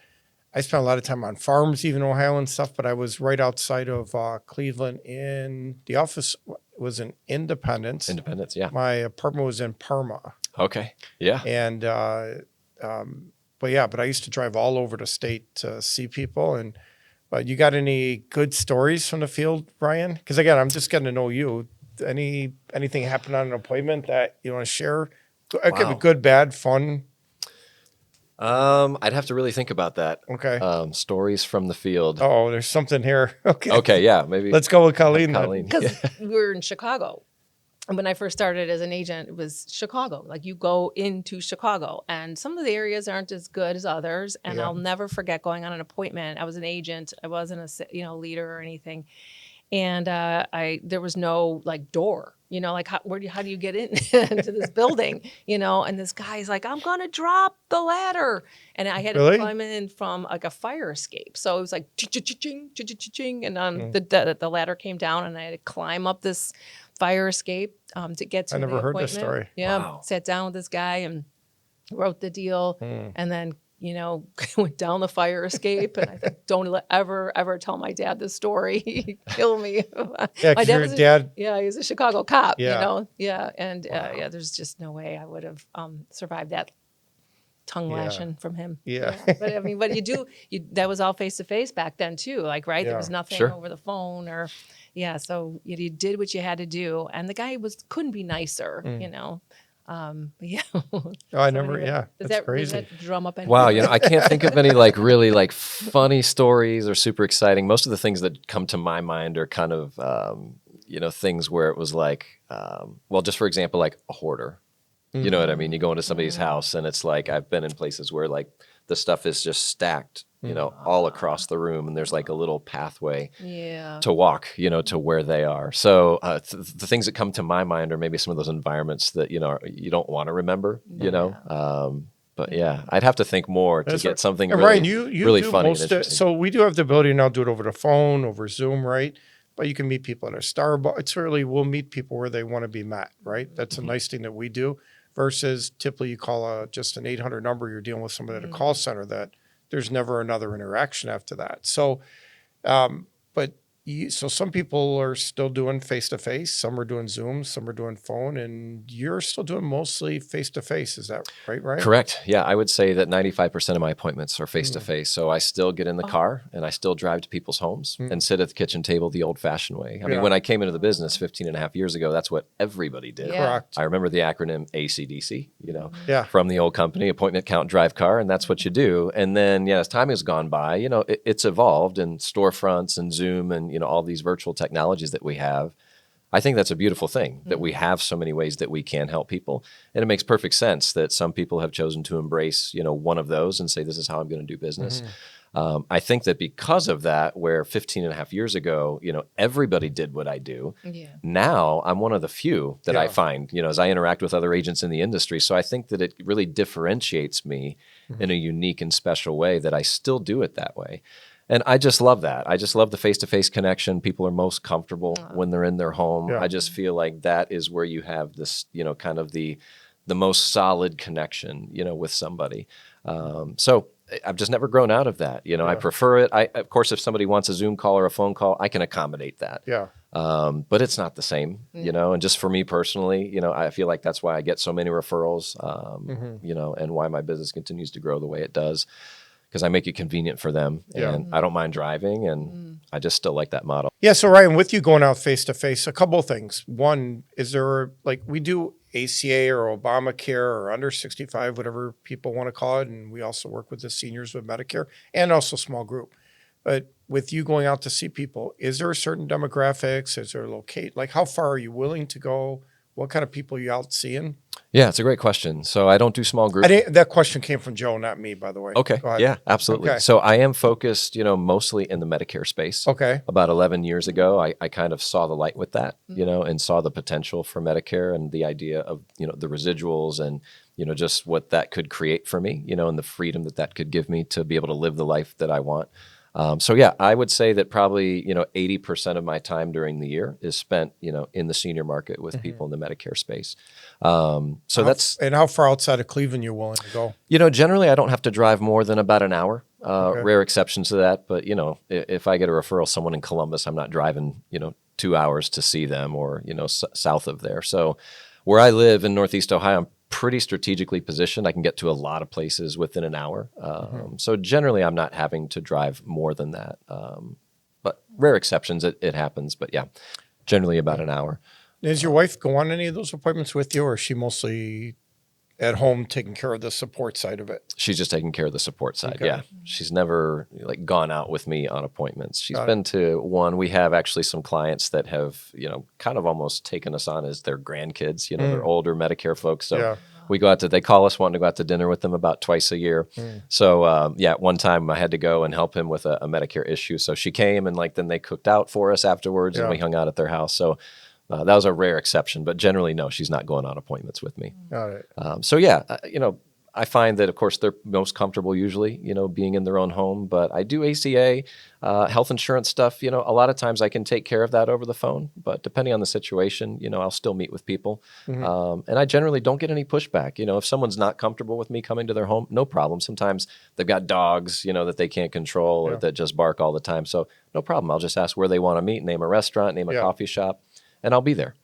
I spent a lot of time on farms, even Ohio and stuff, but I was right outside of Cleveland in the office was in Independence. Independence, yeah. My apartment was in Parma. Okay, yeah. And, but I used to drive all over the state to see people. But you got any good stories from the field, Brian? Because again, I'm just getting to know you. Anything happen on an appointment that you want to share? It could be good, bad, fun. I'd have to really think about that. Okay. Stories from the field. Oh, there's something here. Okay. Okay, yeah, maybe. Let's go with Colleen. Because we were in Chicago. And when I first started as an agent, it was Chicago. Like you go into Chicago, and some of the areas aren't as good as others. And I'll never forget going on an appointment. I was an agent. I wasn't a leader or anything. And there was no like door, you know, like how do you get into this building, you know? And this guy's like, I'm gonna drop the ladder, and I had to climb in from like a fire escape. So it was like ching, and the ladder came down, and I had to climb up this fire escape to get to. I never the heard appointment. this story. Yeah, wow. Sat down with this guy and wrote the deal, and then. You know, went down the fire escape, and I thought, don't ever tell my dad this story. He'd kill me. Yeah, my your dad. Yeah, he was a Chicago cop. You know, and there's just no way I would have survived that tongue lashing from him. Yeah. But I mean, but that was all face to face back then too. Like, right, there was nothing over the phone or, so you did what you had to do, and the guy couldn't be nicer. You know. I never. That's crazy. Does that drum up? Wow, you know, I can't think of any like really like funny stories or super exciting. Most of the things that come to my mind are kind of things where it was like, just for example, like a hoarder. You know what I mean? You go into somebody's house, and it's like I've been in places where like the stuff is just stacked, you know, all across the room, and there's like a little pathway to walk, you know, to where they are. So the things that come to my mind are maybe some of those environments that, you know, you don't want to remember, you know. But I'd have to think more to get something really, Ryan, you really do funny. So we do have the ability now to do it over the phone, over Zoom, right? But you can meet people at a Starbucks. It's really, we'll meet people where they want to be met, right? That's a nice thing that we do. versus typically you call just an 800 number, you're dealing with somebody at a call center that there's never another interaction after that. So, so some people are still doing face-to-face, some are doing Zoom, some are doing phone, and you're still doing mostly face-to-face. Is that right? Correct. Yeah, I would say that 95% of my appointments are face-to-face. So I still get in the car and I still drive to people's homes and sit at the kitchen table the old-fashioned way. I mean, when I came into the business 15 and a half years ago, that's what everybody did. Yeah. Correct. I remember the acronym ACDC, from the old company, appointment, count, drive, car, and that's what you do. And then, as time has gone by, it's evolved, and storefronts and Zoom and, all these virtual technologies that we have. I think that's a beautiful thing that we have so many ways that we can help people. And it makes perfect sense that some people have chosen to embrace, one of those and say, this is how I'm going to do business. I think that because of that, where 15 and a half years ago, everybody did what I do. Yeah. Now I'm one of the few that I find, as I interact with other agents in the industry. So I think that it really differentiates me in a unique and special way that I still do it that way. And I just love that. I just love the face-to-face connection. People are most comfortable when they're in their home. Yeah. I just feel like that is where you have this, kind of the most solid connection, with somebody. So I've just never grown out of that. I prefer it. Of course, if somebody wants a Zoom call or a phone call, I can accommodate that. Yeah. But it's not the same, and just for me personally, I feel like that's why I get so many referrals, and why my business continues to grow the way it does. Because I make it convenient for them, and I don't mind driving, and I just still like that model. Yeah, so Ryan, with you going out face-to-face, a couple of things. One, is there, we do ACA or Obamacare or under 65, whatever people want to call it, and we also work with the seniors with Medicare, and also small group. But with you going out to see people, is there a certain demographics? Is there how far are you willing to go? What kind of people are you out seeing? Yeah, it's a great question. So I don't do small group. That question came from Joe, not me, by the way. Okay. Yeah, absolutely. Okay. So I am focused, mostly in the Medicare space. Okay. About 11 years ago, I kind of saw the light with that, and saw the potential for Medicare and the idea of, the residuals and, just what that could create for me, and the freedom that could give me to be able to live the life that I want. So yeah, I would say that probably, 80% of my time during the year is spent, in the senior market with people in the Medicare space. And how far outside of Cleveland you're willing to go? Generally I don't have to drive more than about an hour. Rare exceptions to that, but if I get a referral, someone in Columbus, I'm not driving, 2 hours to see them or, south of there. So where I live in Northeast Ohio, I'm pretty strategically positioned. I can get to a lot of places within an hour. So generally I'm not having to drive more than that. But rare exceptions, it happens. But yeah, generally about an hour. Does your wife go on any of those appointments with you, or is she mostly at home taking care of the support side of it? She's just taking care of the support side. Okay. Yeah. She's never gone out with me on appointments. She's been to one. We have actually some clients that have, kind of almost taken us on as their grandkids, they're older Medicare folks. So we go out they call us wanting to go out to dinner with them about twice a year. So one time I had to go and help him with a Medicare issue. So she came and then they cooked out for us afterwards and we hung out at their house. So that was a rare exception, but generally, no, she's not going on appointments with me. Got it. So yeah, I find that, of course, they're most comfortable usually, being in their own home. But I do ACA, health insurance stuff. A lot of times I can take care of that over the phone. But depending on the situation, I'll still meet with people. And I generally don't get any pushback. If someone's not comfortable with me coming to their home, no problem. Sometimes they've got dogs, that they can't control or that just bark all the time. So no problem. I'll just ask where they want to meet, name a restaurant, name a coffee shop. And I'll be there.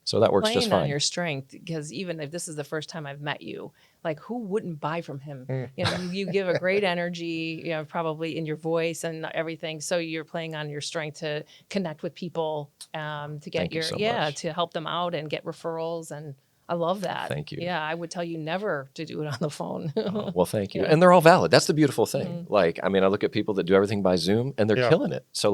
So that works just fine. On your strength, because even if this is the first time I've met you, who wouldn't buy from him? You give a great energy, probably in your voice and everything. So you're playing on your strength to connect with people, to get to help them out and get referrals. And I love that. Thank you. Yeah, I would tell you never to do it on the phone. Well, thank you. Yeah. And they're all valid. That's the beautiful thing. I look at people that do everything by Zoom and they're killing it. So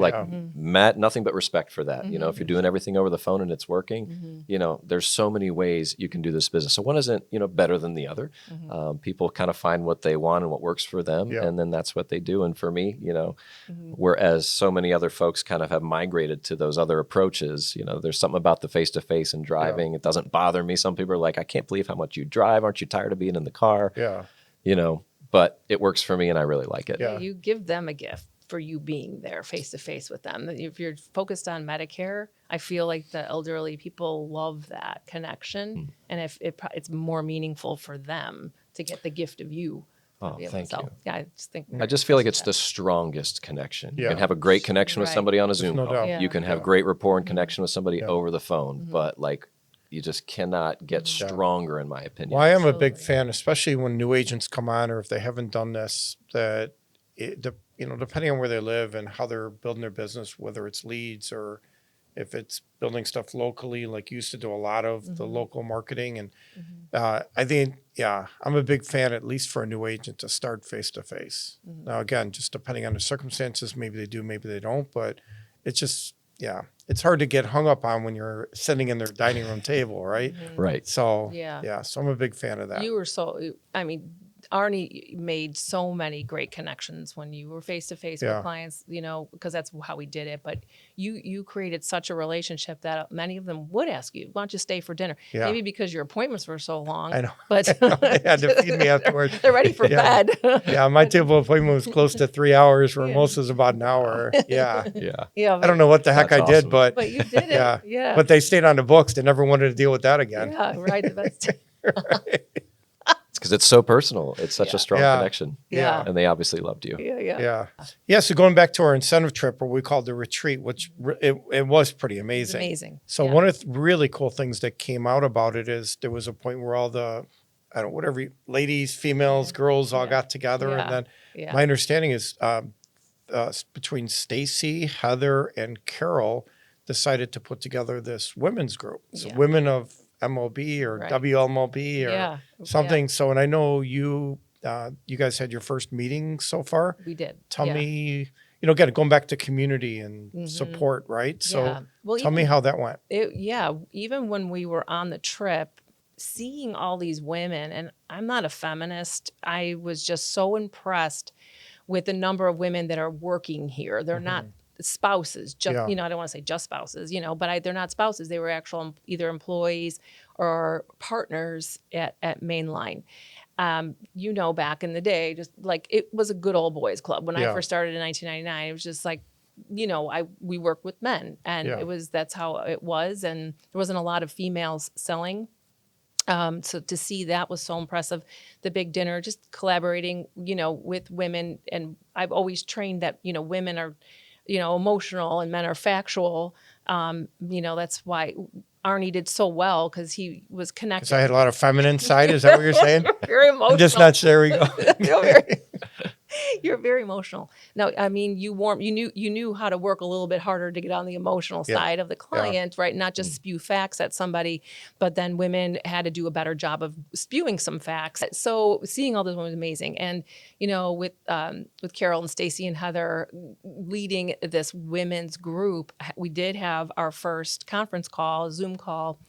Matt, nothing but respect for that. If you're doing everything over the phone and it's working, there's so many ways you can do this business. So one isn't, better than the other. People kind of find what they want and what works for them. And then that's what they do. And for me, whereas so many other folks kind of have migrated to those other approaches, there's something about the face-to-face and driving. It doesn't bother me. Some people are like, I can't believe how much you drive. Aren't you tired of being in the car? Yeah. But it works for me and I really like it. Yeah. You give them a gift for you being there face to face with them. If you're focused on Medicare, I feel like the elderly people love that connection, and if it's more meaningful for them to get the gift of you. Oh, thank you. Yeah, I just feel like it's the strongest connection. Yeah. You can have a great connection with Right. somebody on a Zoom no call. doubt. Yeah. You can have great rapport and connection with somebody Yeah. over the phone, but like you just cannot get stronger, in my opinion. Well, I am a big Absolutely. fan, especially when new agents come on or if they haven't done this, that depending on where they live and how they're building their business, whether it's leads or if it's building stuff locally, like you used to do a lot of the local marketing. And I think, I'm a big fan, at least for a new agent, to start face to face. Now, again, just depending on the circumstances, maybe they do, maybe they don't, but it's just, it's hard to get hung up on when you're sitting in their dining room table, right? Right. So, Yeah. so I'm a big fan of that. You were Arnie made so many great connections when you were face to face with clients, because that's how we did it. But you created such a relationship that many of them would ask you, why don't you stay for dinner? Yeah. Maybe because your appointments were so long. I know. But They had to feed me afterwards. They're ready for bed. Yeah, my table appointment was close to 3 hours, where most is about an hour. Yeah. Yeah. Yeah. I don't know what the heck I That's did, awesome. but But you did it. Yeah. But they stayed on the books. They never wanted to deal with that again. Yeah, right. That's, It's because it's so personal. It's such a strong Yeah. connection. Yeah. And they obviously loved you. Yeah. So going back to our incentive trip, or we called the retreat, which it was pretty amazing. amazing. So one of the really cool things that came out about it is there was a point where all the, ladies, females, girls all got together. And then my understanding is between Stacy, Heather, and Carol decided to put together this women's group. So women of MOB or WLMOB or something. So, and I know you guys had your first meeting so far. We did. Tell me, again, going back to community and support, right? So tell me how that went. Even when we were on the trip, seeing all these women, and I'm not a feminist, I was just so impressed with the number of women that are working here. They're not spouses, just, I don't want to say just spouses, but they're not spouses. They were actual either employees or partners at Mainline. Back in the day, just like it was a good old boys club. When I first started in 1999, it was just like, we worked with men, and that's how it was. And there wasn't a lot of females selling. So to see that was so impressive. The big dinner, just collaborating, with women. And I've always trained that, women are, emotional and men are factual. That's why Arnie did so well, because he was connected. Because I had a lot of feminine side. Is that what you're saying? Very emotional. I'm just not sure. There we go. You're very emotional. No, I mean, you knew how to work a little bit harder to get on the emotional side of the client, right? Not just spew facts at somebody, but then women had to do a better job of spewing some facts. So seeing all this was amazing. And, with Carol and Stacy and Heather leading this women's group, we did have our first conference call, a Zoom call.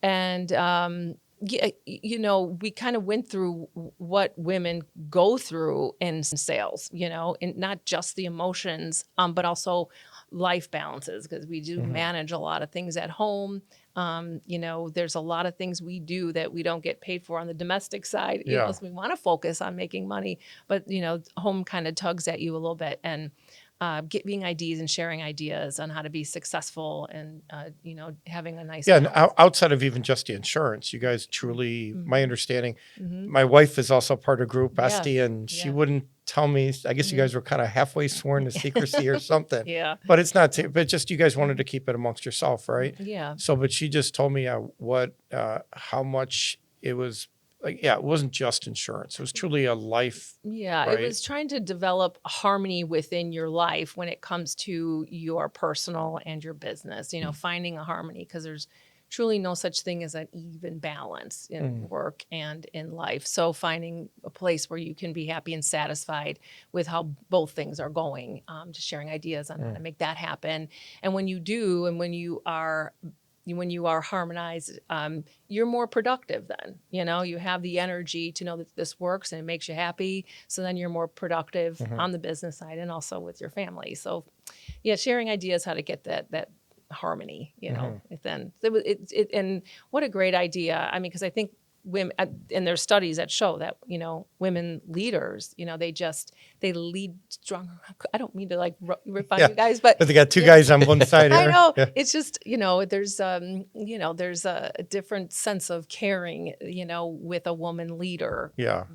And, we kind of went through what women go through in sales, and not just the emotions, but also life balances, because we do manage a lot of things at home. There's a lot of things we do that we don't get paid for on the domestic side. So we want to focus on making money, but, home kind of tugs at you a little bit. And giving ideas and sharing ideas on how to be successful and, having a nice and outside of even just the insurance, you guys truly, my understanding, my wife is also part of group Esty, and she wouldn't tell me, I guess you guys were kind of halfway sworn to secrecy or something. But it's not, but just you guys wanted to keep it amongst yourself, right? So, but she just told me how much it was. It wasn't just insurance. It was truly a life. It was trying to develop harmony within your life when it comes to your personal and your business, finding a harmony, because there's truly no such thing as an even balance in work and in life. So finding a place where you can be happy and satisfied with how both things are going, just sharing ideas on how to make that happen. And when you do, and when you are harmonized, you're more productive then. You have the energy to know that this works and it makes you happy. So then you're more productive on the business side and also with your family. So sharing ideas how to get that harmony, then. And what a great idea. I mean, because I think women, and there's studies that show that, women leaders, they lead strong. I don't mean to like rip on you guys, but they got two guys on one side here. I know. Yeah. It's just, there's a different sense of caring, with a woman leader, Yeah.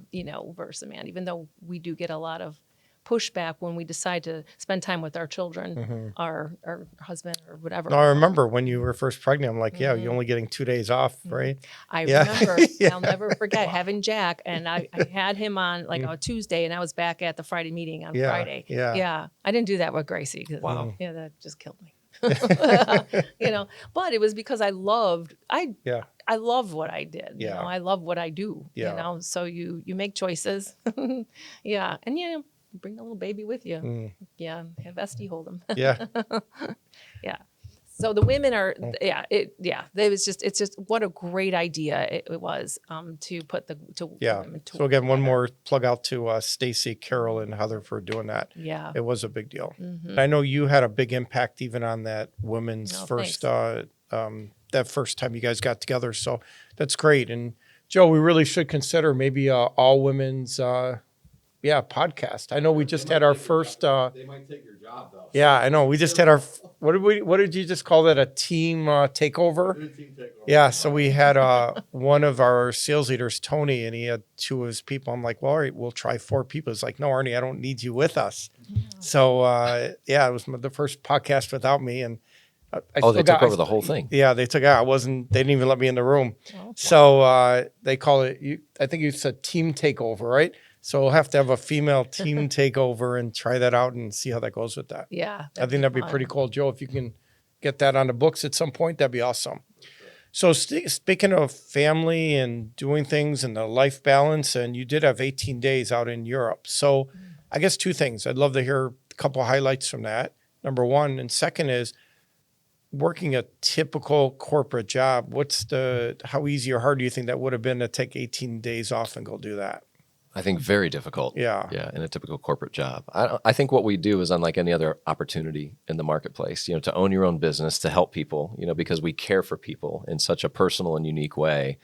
Versus a man, even though we do get a lot of pushback when we decide to spend time with our children, our husband or whatever. No, I remember when you were first pregnant, I'm like, you're only getting 2 days off, right? I remember. I'll never forget having Jack, and I had him on like on a Tuesday, and I was back at the Friday meeting on Friday. Yeah. I didn't do that with Gracie. Wow. Yeah, that just killed me. But it was because I love what I did. Yeah. I love what I do. Yeah. So you make choices. Yeah. And bring the little baby with you. Yeah. Have Esty hold him. Yeah. Yeah. So the women are, it's just what a great idea it was to put women to So again, one more plug out to Stacy, Carol, and Heather for doing that. Yeah. It was a big deal. I know you had a big impact even on that women's first, that first time you guys got together. So that's great. And Joe, we really should consider maybe all women's, podcast. I know we just had our first. They might take your job though. Yeah, I know. We just had our. What did you just call that? A team takeover? Team takeover. Yeah. So we had one of our sales leaders, Tony, and he had 2 of his people. I'm like, well, all right, we'll try 4 people. It's like, no, Arnie, I don't need you with us. So it was the first podcast without me, and they took over the whole thing. Yeah, they took out. They didn't even let me in the room. Oh, so they call it. I think you said team takeover, right? So we'll have to have a female team takeover and try that out and see how that goes with that. Yeah. I think that'd be pretty cool. Joe, if you can get that on the books at some point, that'd be awesome. So speaking of family and doing things and the life balance, and you did have 18 days out in Europe. So I guess 2 things. I'd love to hear a couple of highlights from that, number one. And second is working a typical corporate job. How easy or hard do you think that would have been to take 18 days off and go do that? I think very difficult. Yeah. Yeah, in a typical corporate job. I think what we do is unlike any other opportunity in the marketplace, to own your own business, to help people, because we care for people in such a personal and unique way,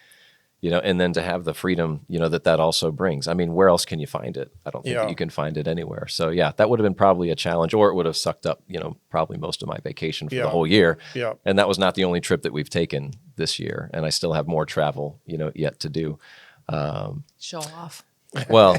and then to have the freedom, that also brings. I mean, where else can you find it? I don't think that you can find it anywhere. So yeah, that would have been probably a challenge, or it would have sucked up, probably most of my vacation for the whole year. Yeah. And that was not the only trip that we've taken this year. And I still have more travel, yet to do. Show off. Well,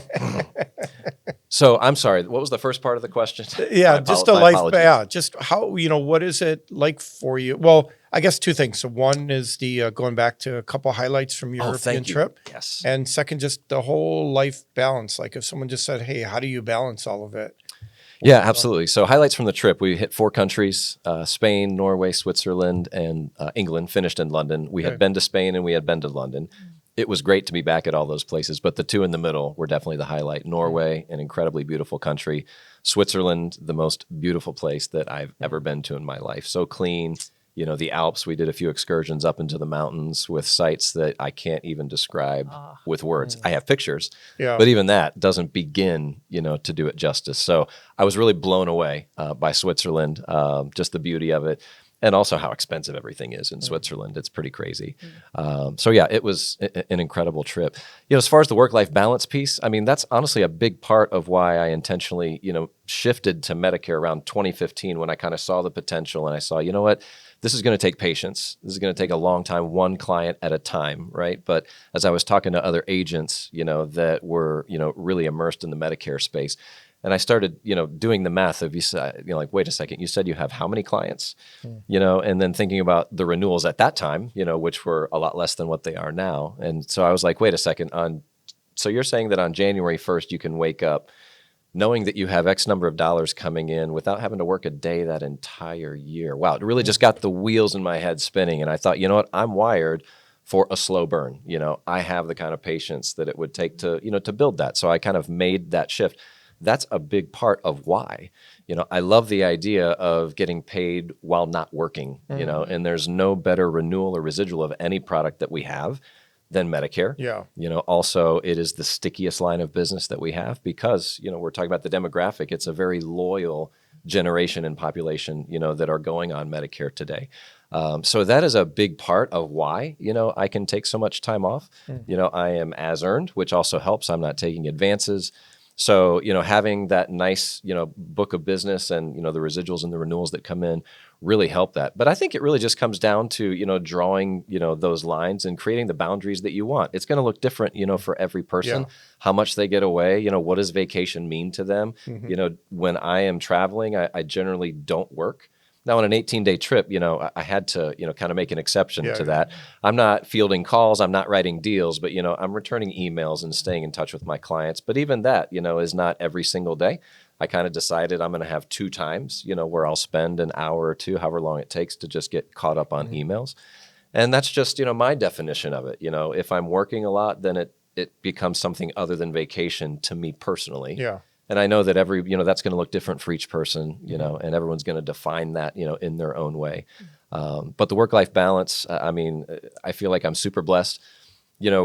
so I'm sorry. What was the first part of the question? Yeah, just a life. Yeah, just how what is it like for you? Well, I guess 2 things. So one is the going back to a couple highlights from your European trip. Yes. And second, just the whole life balance. Like if someone just said, "Hey, how do you balance all of it?" Yeah, absolutely. So highlights from the trip: we hit 4 countries: Spain, Norway, Switzerland, and England. Finished in London. We had been to Spain and we had been to London. It was great to be back at all those places, but the 2 in the middle were definitely the highlight. Norway, an incredibly beautiful country. Switzerland, the most beautiful place that I've ever been to in my life. So clean. The Alps, we did a few excursions up into the mountains with sights that I can't even describe with words. I have pictures, but even that doesn't begin, to do it justice. So I was really blown away by Switzerland, just the beauty of it. And also how expensive everything is in Switzerland. It's pretty crazy. So yeah, it was an incredible trip. As far as the work-life balance piece, I mean, that's honestly a big part of why I intentionally, shifted to Medicare around 2015 when I kind of saw the potential and I saw, what, this is going to take patience. This is going to take a long time, one client at a time, right? But as I was talking to other agents, that were, really immersed in the Medicare space, and I started, doing the math of, like, wait a second, you said you have how many clients, and then thinking about the renewals at that time, which were a lot less than what they are now. And so I was like, wait a second, so you're saying that on January 1st, you can wake up knowing that you have X number of dollars coming in without having to work a day that entire year. Wow, it really just got the wheels in my head spinning. And I thought, what, I'm wired for a slow burn. I have the kind of patience that it would take to, to build that. So I kind of made that shift. That's a big part of why, I love the idea of getting paid while not working, and there's no better renewal or residual of any product that we have than Medicare. Yeah. Also it is the stickiest line of business that we have because, we're talking about the demographic. It's a very loyal generation and population, that are going on Medicare today. So that is a big part of why, I can take so much time off. I am as earned, which also helps. I'm not taking advances. So, having that nice, book of business and, the residuals and the renewals that come in really help that. But I think it really just comes down to, drawing, those lines and creating the boundaries that you want. It's going to look different, for every person, how much they get away, what does vacation mean to them? When I am traveling, I generally don't work. Now, on an 18-day trip, I had to, kind of make an exception to that. I'm not fielding calls. I'm not writing deals, but, I'm returning emails and staying in touch with my clients. But even that, is not every single day. I kind of decided I'm going to have 2 times, where I'll spend an hour or 2, however long it takes to just get caught up on emails. And that's just, my definition of it. If I'm working a lot, then it becomes something other than vacation to me personally. Yeah. And I know that that's going to look different for each person, and everyone's going to define that, in their own way. But the work-life balance, I feel like I'm super blessed.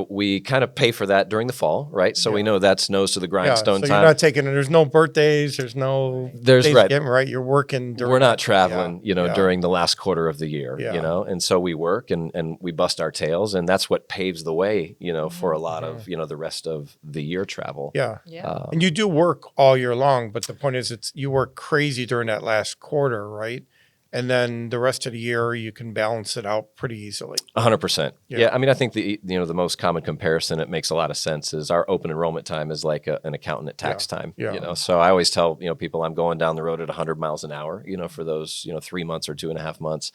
We kind of pay for that during the fall, right? So we know that's nose to the grindstone so time. You're not taking, there's no birthdays, there's Thanksgiving, right? You're working during. We're not traveling, during the last quarter of the year, and so we work and we bust our tails, and that's what paves the way, for a lot of, the rest of the year travel. Yeah. And you do work all year long, but the point is you work crazy during that last quarter, right? And then the rest of the year, you can balance it out pretty easily. 100%. Yeah. I think the most common comparison, it makes a lot of sense, is our open enrollment time is like an accountant at tax time. So I always tell people I'm going down the road at 100 miles an hour. For those 3 months or 2.5 months.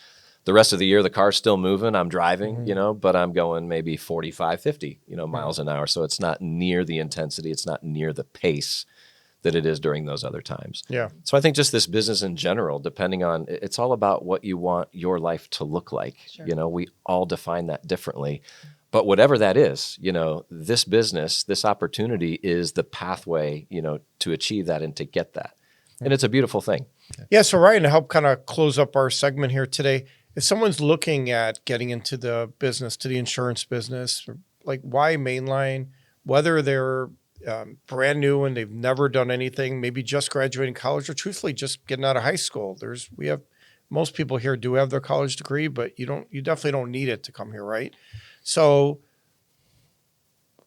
The rest of the year, the car's still moving. I'm driving, but I'm going maybe 45, 50, miles an hour. So it's not near the intensity. It's not near the pace that it is during those other times. Yeah. So I think just this business in general, depending on, it's all about what you want your life to look like. Sure. We all define that differently. But whatever that is, this business, this opportunity is the pathway, to achieve that and to get that. And it's a beautiful thing. Yeah. So Ryan, to help kind of close up our segment here today, if someone's looking at getting into the business, to the insurance business, like why Mainline, whether they're brand new and they've never done anything, maybe just graduating college, or truthfully just getting out of high school. Most people here do have their college degree, but you definitely don't need it to come here, right? So,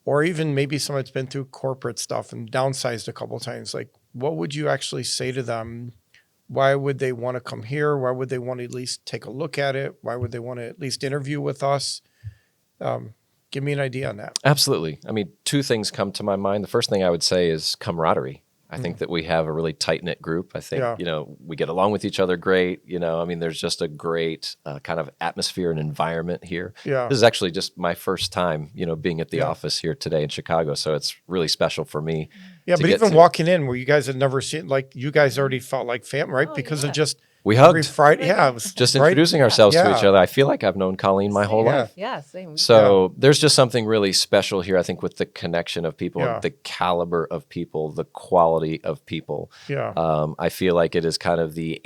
or even maybe someone that's been through corporate stuff and downsized a couple of times. Like, what would you actually say to them? Why would they want to come here? Why would they want to at least take a look at it? Why would they want to at least interview with us? Give me an idea on that. Absolutely. 2 things come to my mind. The first thing I would say is camaraderie. I think that we have a really tight-knit group. I think, we get along with each other great. There's just a great kind of atmosphere and environment here. Yeah. This is actually just my first time, being at the office here today in Chicago. So it's really special for me. Yeah, but even walking in where you guys had never seen, like you guys already felt like family, right? Because of just... We hugged. Every Friday, it was just introducing ourselves to each other. I feel like I've known Colleen my whole life. Yeah, same. So there's just something really special here, I think, with the connection of people, and the caliber of people, the quality of people. Yeah. I feel like it is kind of the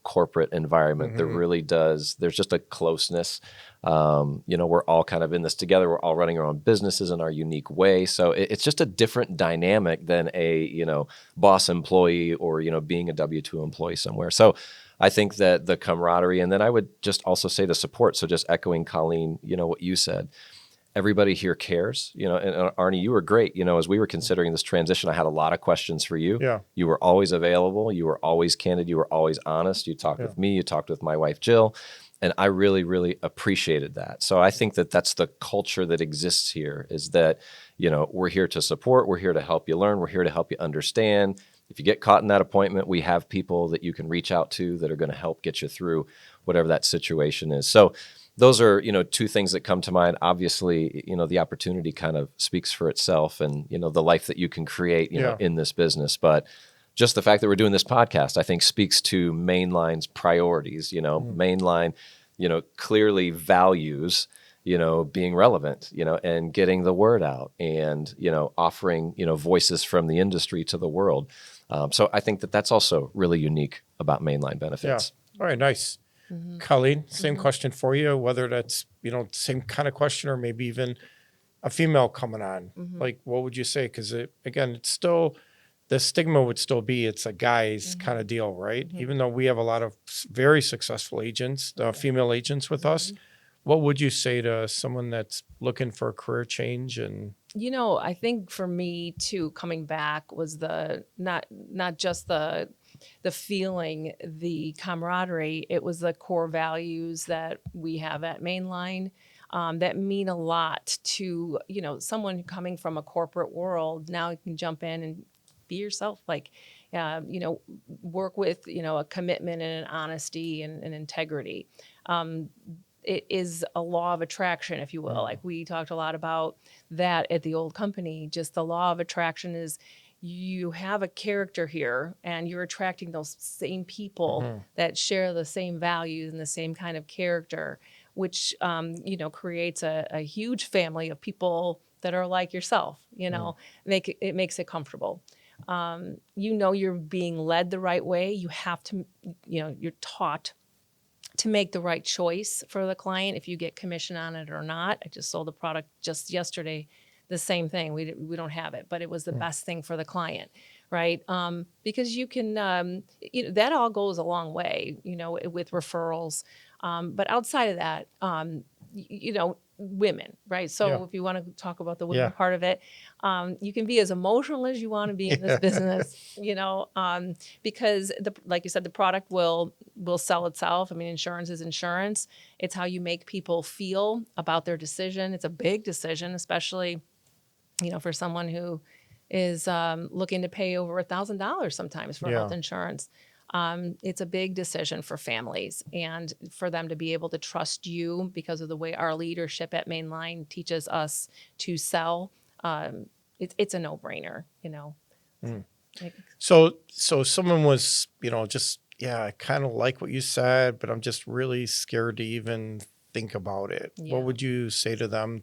corporate environment that really does. There's just a closeness. We're all kind of in this together. We're all running our own businesses in our unique way. So it's just a different dynamic than a, boss employee or, being a W-2 employee somewhere. So I think that the camaraderie, and then I would just also say the support. So just echoing Colleen, what you said, everybody here cares, and Arnie, you were great. As we were considering this transition, I had a lot of questions for you. Yeah. You were always available. You were always candid. You were always honest. You talked with me. You talked with my wife, Jill. And I really, really appreciated that. So I think that that's the culture that exists here, is that, we're here to support, we're here to help you learn, we're here to help you understand. If you get caught in that appointment, we have people that you can reach out to that are going to help get you through whatever that situation is. So those are, 2 things that come to mind. Obviously, the opportunity kind of speaks for itself, and, the life that you can create, in this business. But just the fact that we're doing this podcast, I think, speaks to Mainline's priorities. Mainline, clearly values, being relevant, and getting the word out, and, offering, voices from the industry to the world. So I think that that's also really unique about Mainline Benefits. Yeah. All right, nice. Colleen, same question for you, whether that's, same kind of question, or maybe even a female coming on. Like, what would you say? Because again, it's still the stigma would still be it's a guy's kind of deal, right? Even though we have a lot of very successful agents, female agents with us. What would you say to someone that's looking for a career change? And I think for me too, coming back was the not just the feeling, the camaraderie. It was the core values that we have at Mainline that mean a lot to someone coming from a corporate world. Now you can jump in and be yourself, work with a commitment and an honesty and an integrity. It is a law of attraction, if you will. Like we talked a lot about that at the old company. Just the law of attraction is you have a character here and you're attracting those same people that share the same values and the same kind of character, which, creates a huge family of people that are like yourself, it makes it comfortable. You're being led the right way. You have to, you're taught to make the right choice for the client, if you get commission on it or not. I just sold a product just yesterday, the same thing. We don't have it, but it was the best thing for the client, right? Because you can, that all goes a long way, with referrals. But outside of that, women, right? So if you want to talk about the women part of it, you can be as emotional as you want to be in this business, because like you said, the product will sell itself. I mean, insurance is insurance. It's how you make people feel about their decision. It's a big decision, especially, for someone who is looking to pay over $1,000 sometimes for health insurance. It's a big decision for families and for them to be able to trust you because of the way our leadership at Mainline teaches us to sell. It's a no-brainer, So someone was, just, I kind of like what you said, but I'm just really scared to even think about it. Yeah. What would you say to them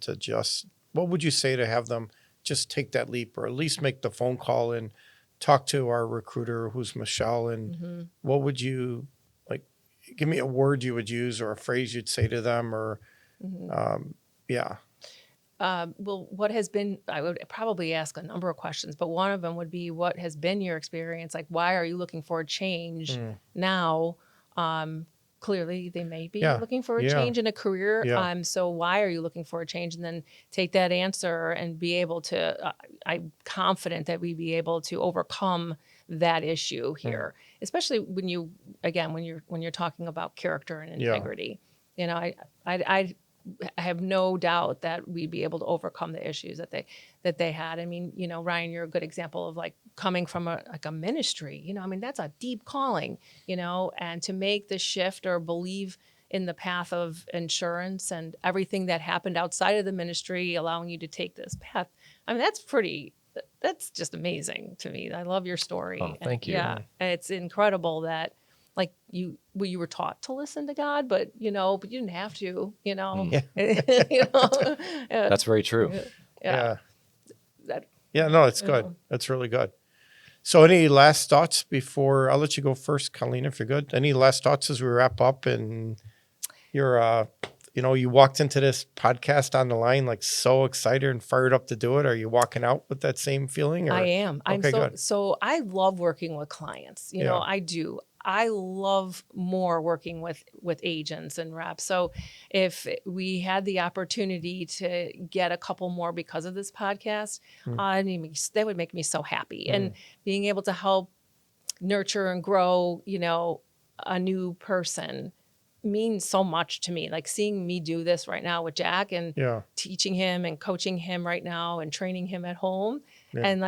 what would you say to have them just take that leap or at least make the phone call and talk to our recruiter, who's Michelle, and what would you give me a word you would use or a phrase you'd say to them or, well, what has been, I would probably ask a number of questions, but one of them would be, what has been your experience? Like, why are you looking for a change now? Clearly they may be looking for a change in a career. So why are you looking for a change? And then take that answer and be able to, I'm confident that we'd be able to overcome that issue here, especially when you're talking about character and integrity. I have no doubt that we'd be able to overcome the issues that they had. I mean, Ryan, you're a good example of coming from a ministry, that's a deep calling, and to make the shift or believe in the path of insurance and everything that happened outside of the ministry, allowing you to take this path. I mean, that's just amazing to me. I love your story. Oh, thank you. Yeah. It's incredible that you were taught to listen to God, but you didn't have to, That's very true. No, it's good. That's really good. So any last thoughts before I'll let you go first, Colleen, if you're good? Any last thoughts as we wrap up and you're, you walked into this podcast on the line, so excited and fired up to do it. Are you walking out with that same feeling? Or? I am. Good. So I love working with clients. I do. I love more working with agents and reps. So if we had the opportunity to get a couple more because of this podcast, that would make me so happy. And being able to help nurture and grow, a new person means so much to me. Seeing me do this right now with Jack and teaching him and coaching him right now and training him at home. And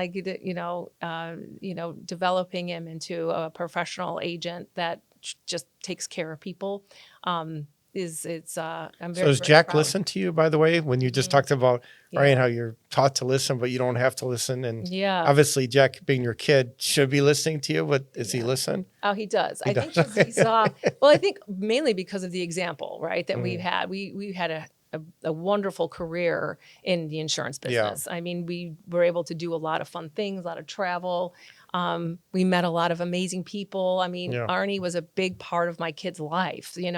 developing him into a professional agent that just takes care of people. I'm very, so does Jack listen to you, by the way, when you just talked about Ryan, how you're taught to listen, but you don't have to listen. And obviously Jack being your kid should be listening to you, but does he listen? Oh, he does. I think he saw, well, I think mainly because of the example, right, that we've had. We had a wonderful career in the insurance business. I mean, we were able to do a lot of fun things, a lot of travel. We met a lot of amazing people. I mean, Arnie was a big part of my kids' life, and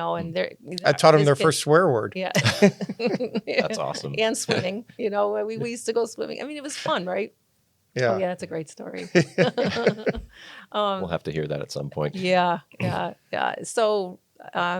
I taught him their first swear word. Yeah. That's awesome. And swimming, we used to go swimming. I mean, it was fun, right? Yeah. Oh yeah, that's a great story. We'll have to hear that at some point. Yeah. So I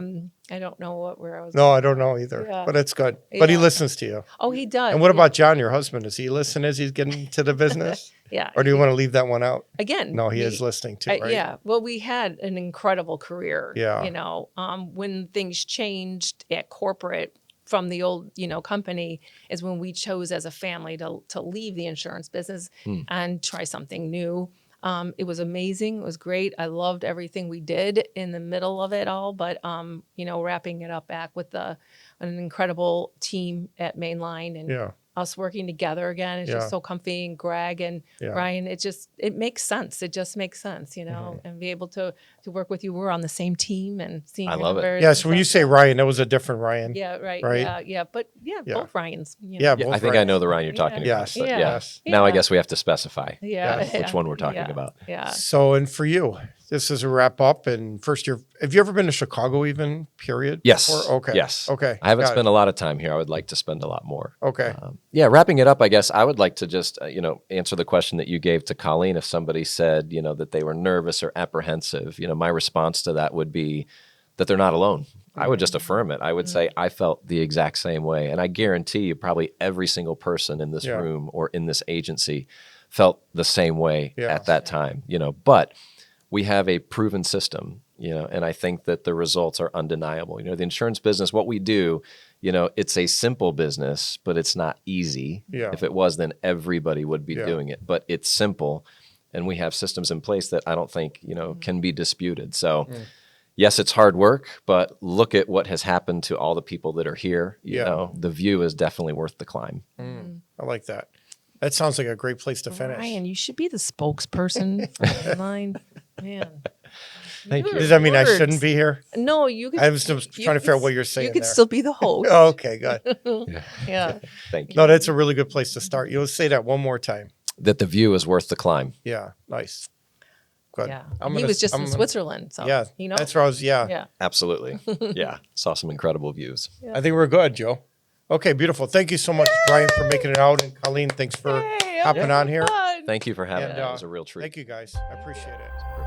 don't know where I was. No, I don't know either, Yeah. but it's good. But he Yeah. listens to you. Oh, he does. And what yeah. about John, your husband? Does he listen as he's getting to the business? Yeah. Or do you want to leave that one out? Again? No, he is listening too, right? Yeah. Well, we had an incredible career. Yeah. You know, when things changed at corporate from the old, company is when we chose as a family to leave the insurance business and try something new. It was amazing. It was great. I loved everything we did in the middle of it all, but, wrapping it up back with an incredible team at Mainline and us working together again. It's just so comfy, and Greg and Ryan, it makes sense. It just makes sense, and be able to work with you. We're on the same team and seeing I your love it. numbers Yeah, and so when you stuff. say Ryan, that was a different Ryan. Yeah, right. Right? Yeah. But both Ryans. Yeah, Yeah, both I think Ryans. I know the Ryan you're talking Yes. about. But Yes. Now I Yeah. guess we have to specify Yeah. which one we're talking about. Yeah. So, and for you, this is a wrap up. And first year, have you ever been to Chicago even, period? Yes. Before? Okay. Yes. Okay. I haven't Got it. spent a lot of time here. I would like to spend a lot more. Okay. Wrapping it up, I guess I would like to just, answer the question that you gave to Colleen. If somebody said, that they were nervous or apprehensive, my response to that would be that they're not alone. I would just affirm it. I would say I felt the exact same way. And I guarantee you probably every single person in this room or in this agency felt the same way at that time, but we have a proven system, and I think that the results are undeniable. The insurance business, what we do, it's a simple business, but it's not easy. Yeah. If it was, then everybody would be doing it, but it's simple. And we have systems in place that I don't think, can be disputed. So yes, it's hard work, but look at what has happened to all the people that are here. You know, the view is definitely worth the climb. I like that. That sounds like a great place to finish. Ryan, you should be the spokesperson for Mainline. Man. Thank you. Does that mean I Words. shouldn't be here? No, you could. I was just trying to figure out what you're saying You could there. still be the host. Oh, okay, good. Yeah. Thank you. No, that's a really good place to start. You'll say that one more time. That the view is worth the climb. Yeah, nice. Good. Yeah. I'm He gonna- was just I'm in gonna- Switzerland. So Yeah, he knows. that's where I was. Yeah, Yeah. Absolutely. Yeah. Saw some incredible views. I think we're good, Joe. Okay, beautiful. Thank you so much, Brian, for making it out, and Colleen, thanks for Hey, hopping that on was here. fun. Thank you for having And, me. It was a real treat. Thank you, guys. I appreciate it.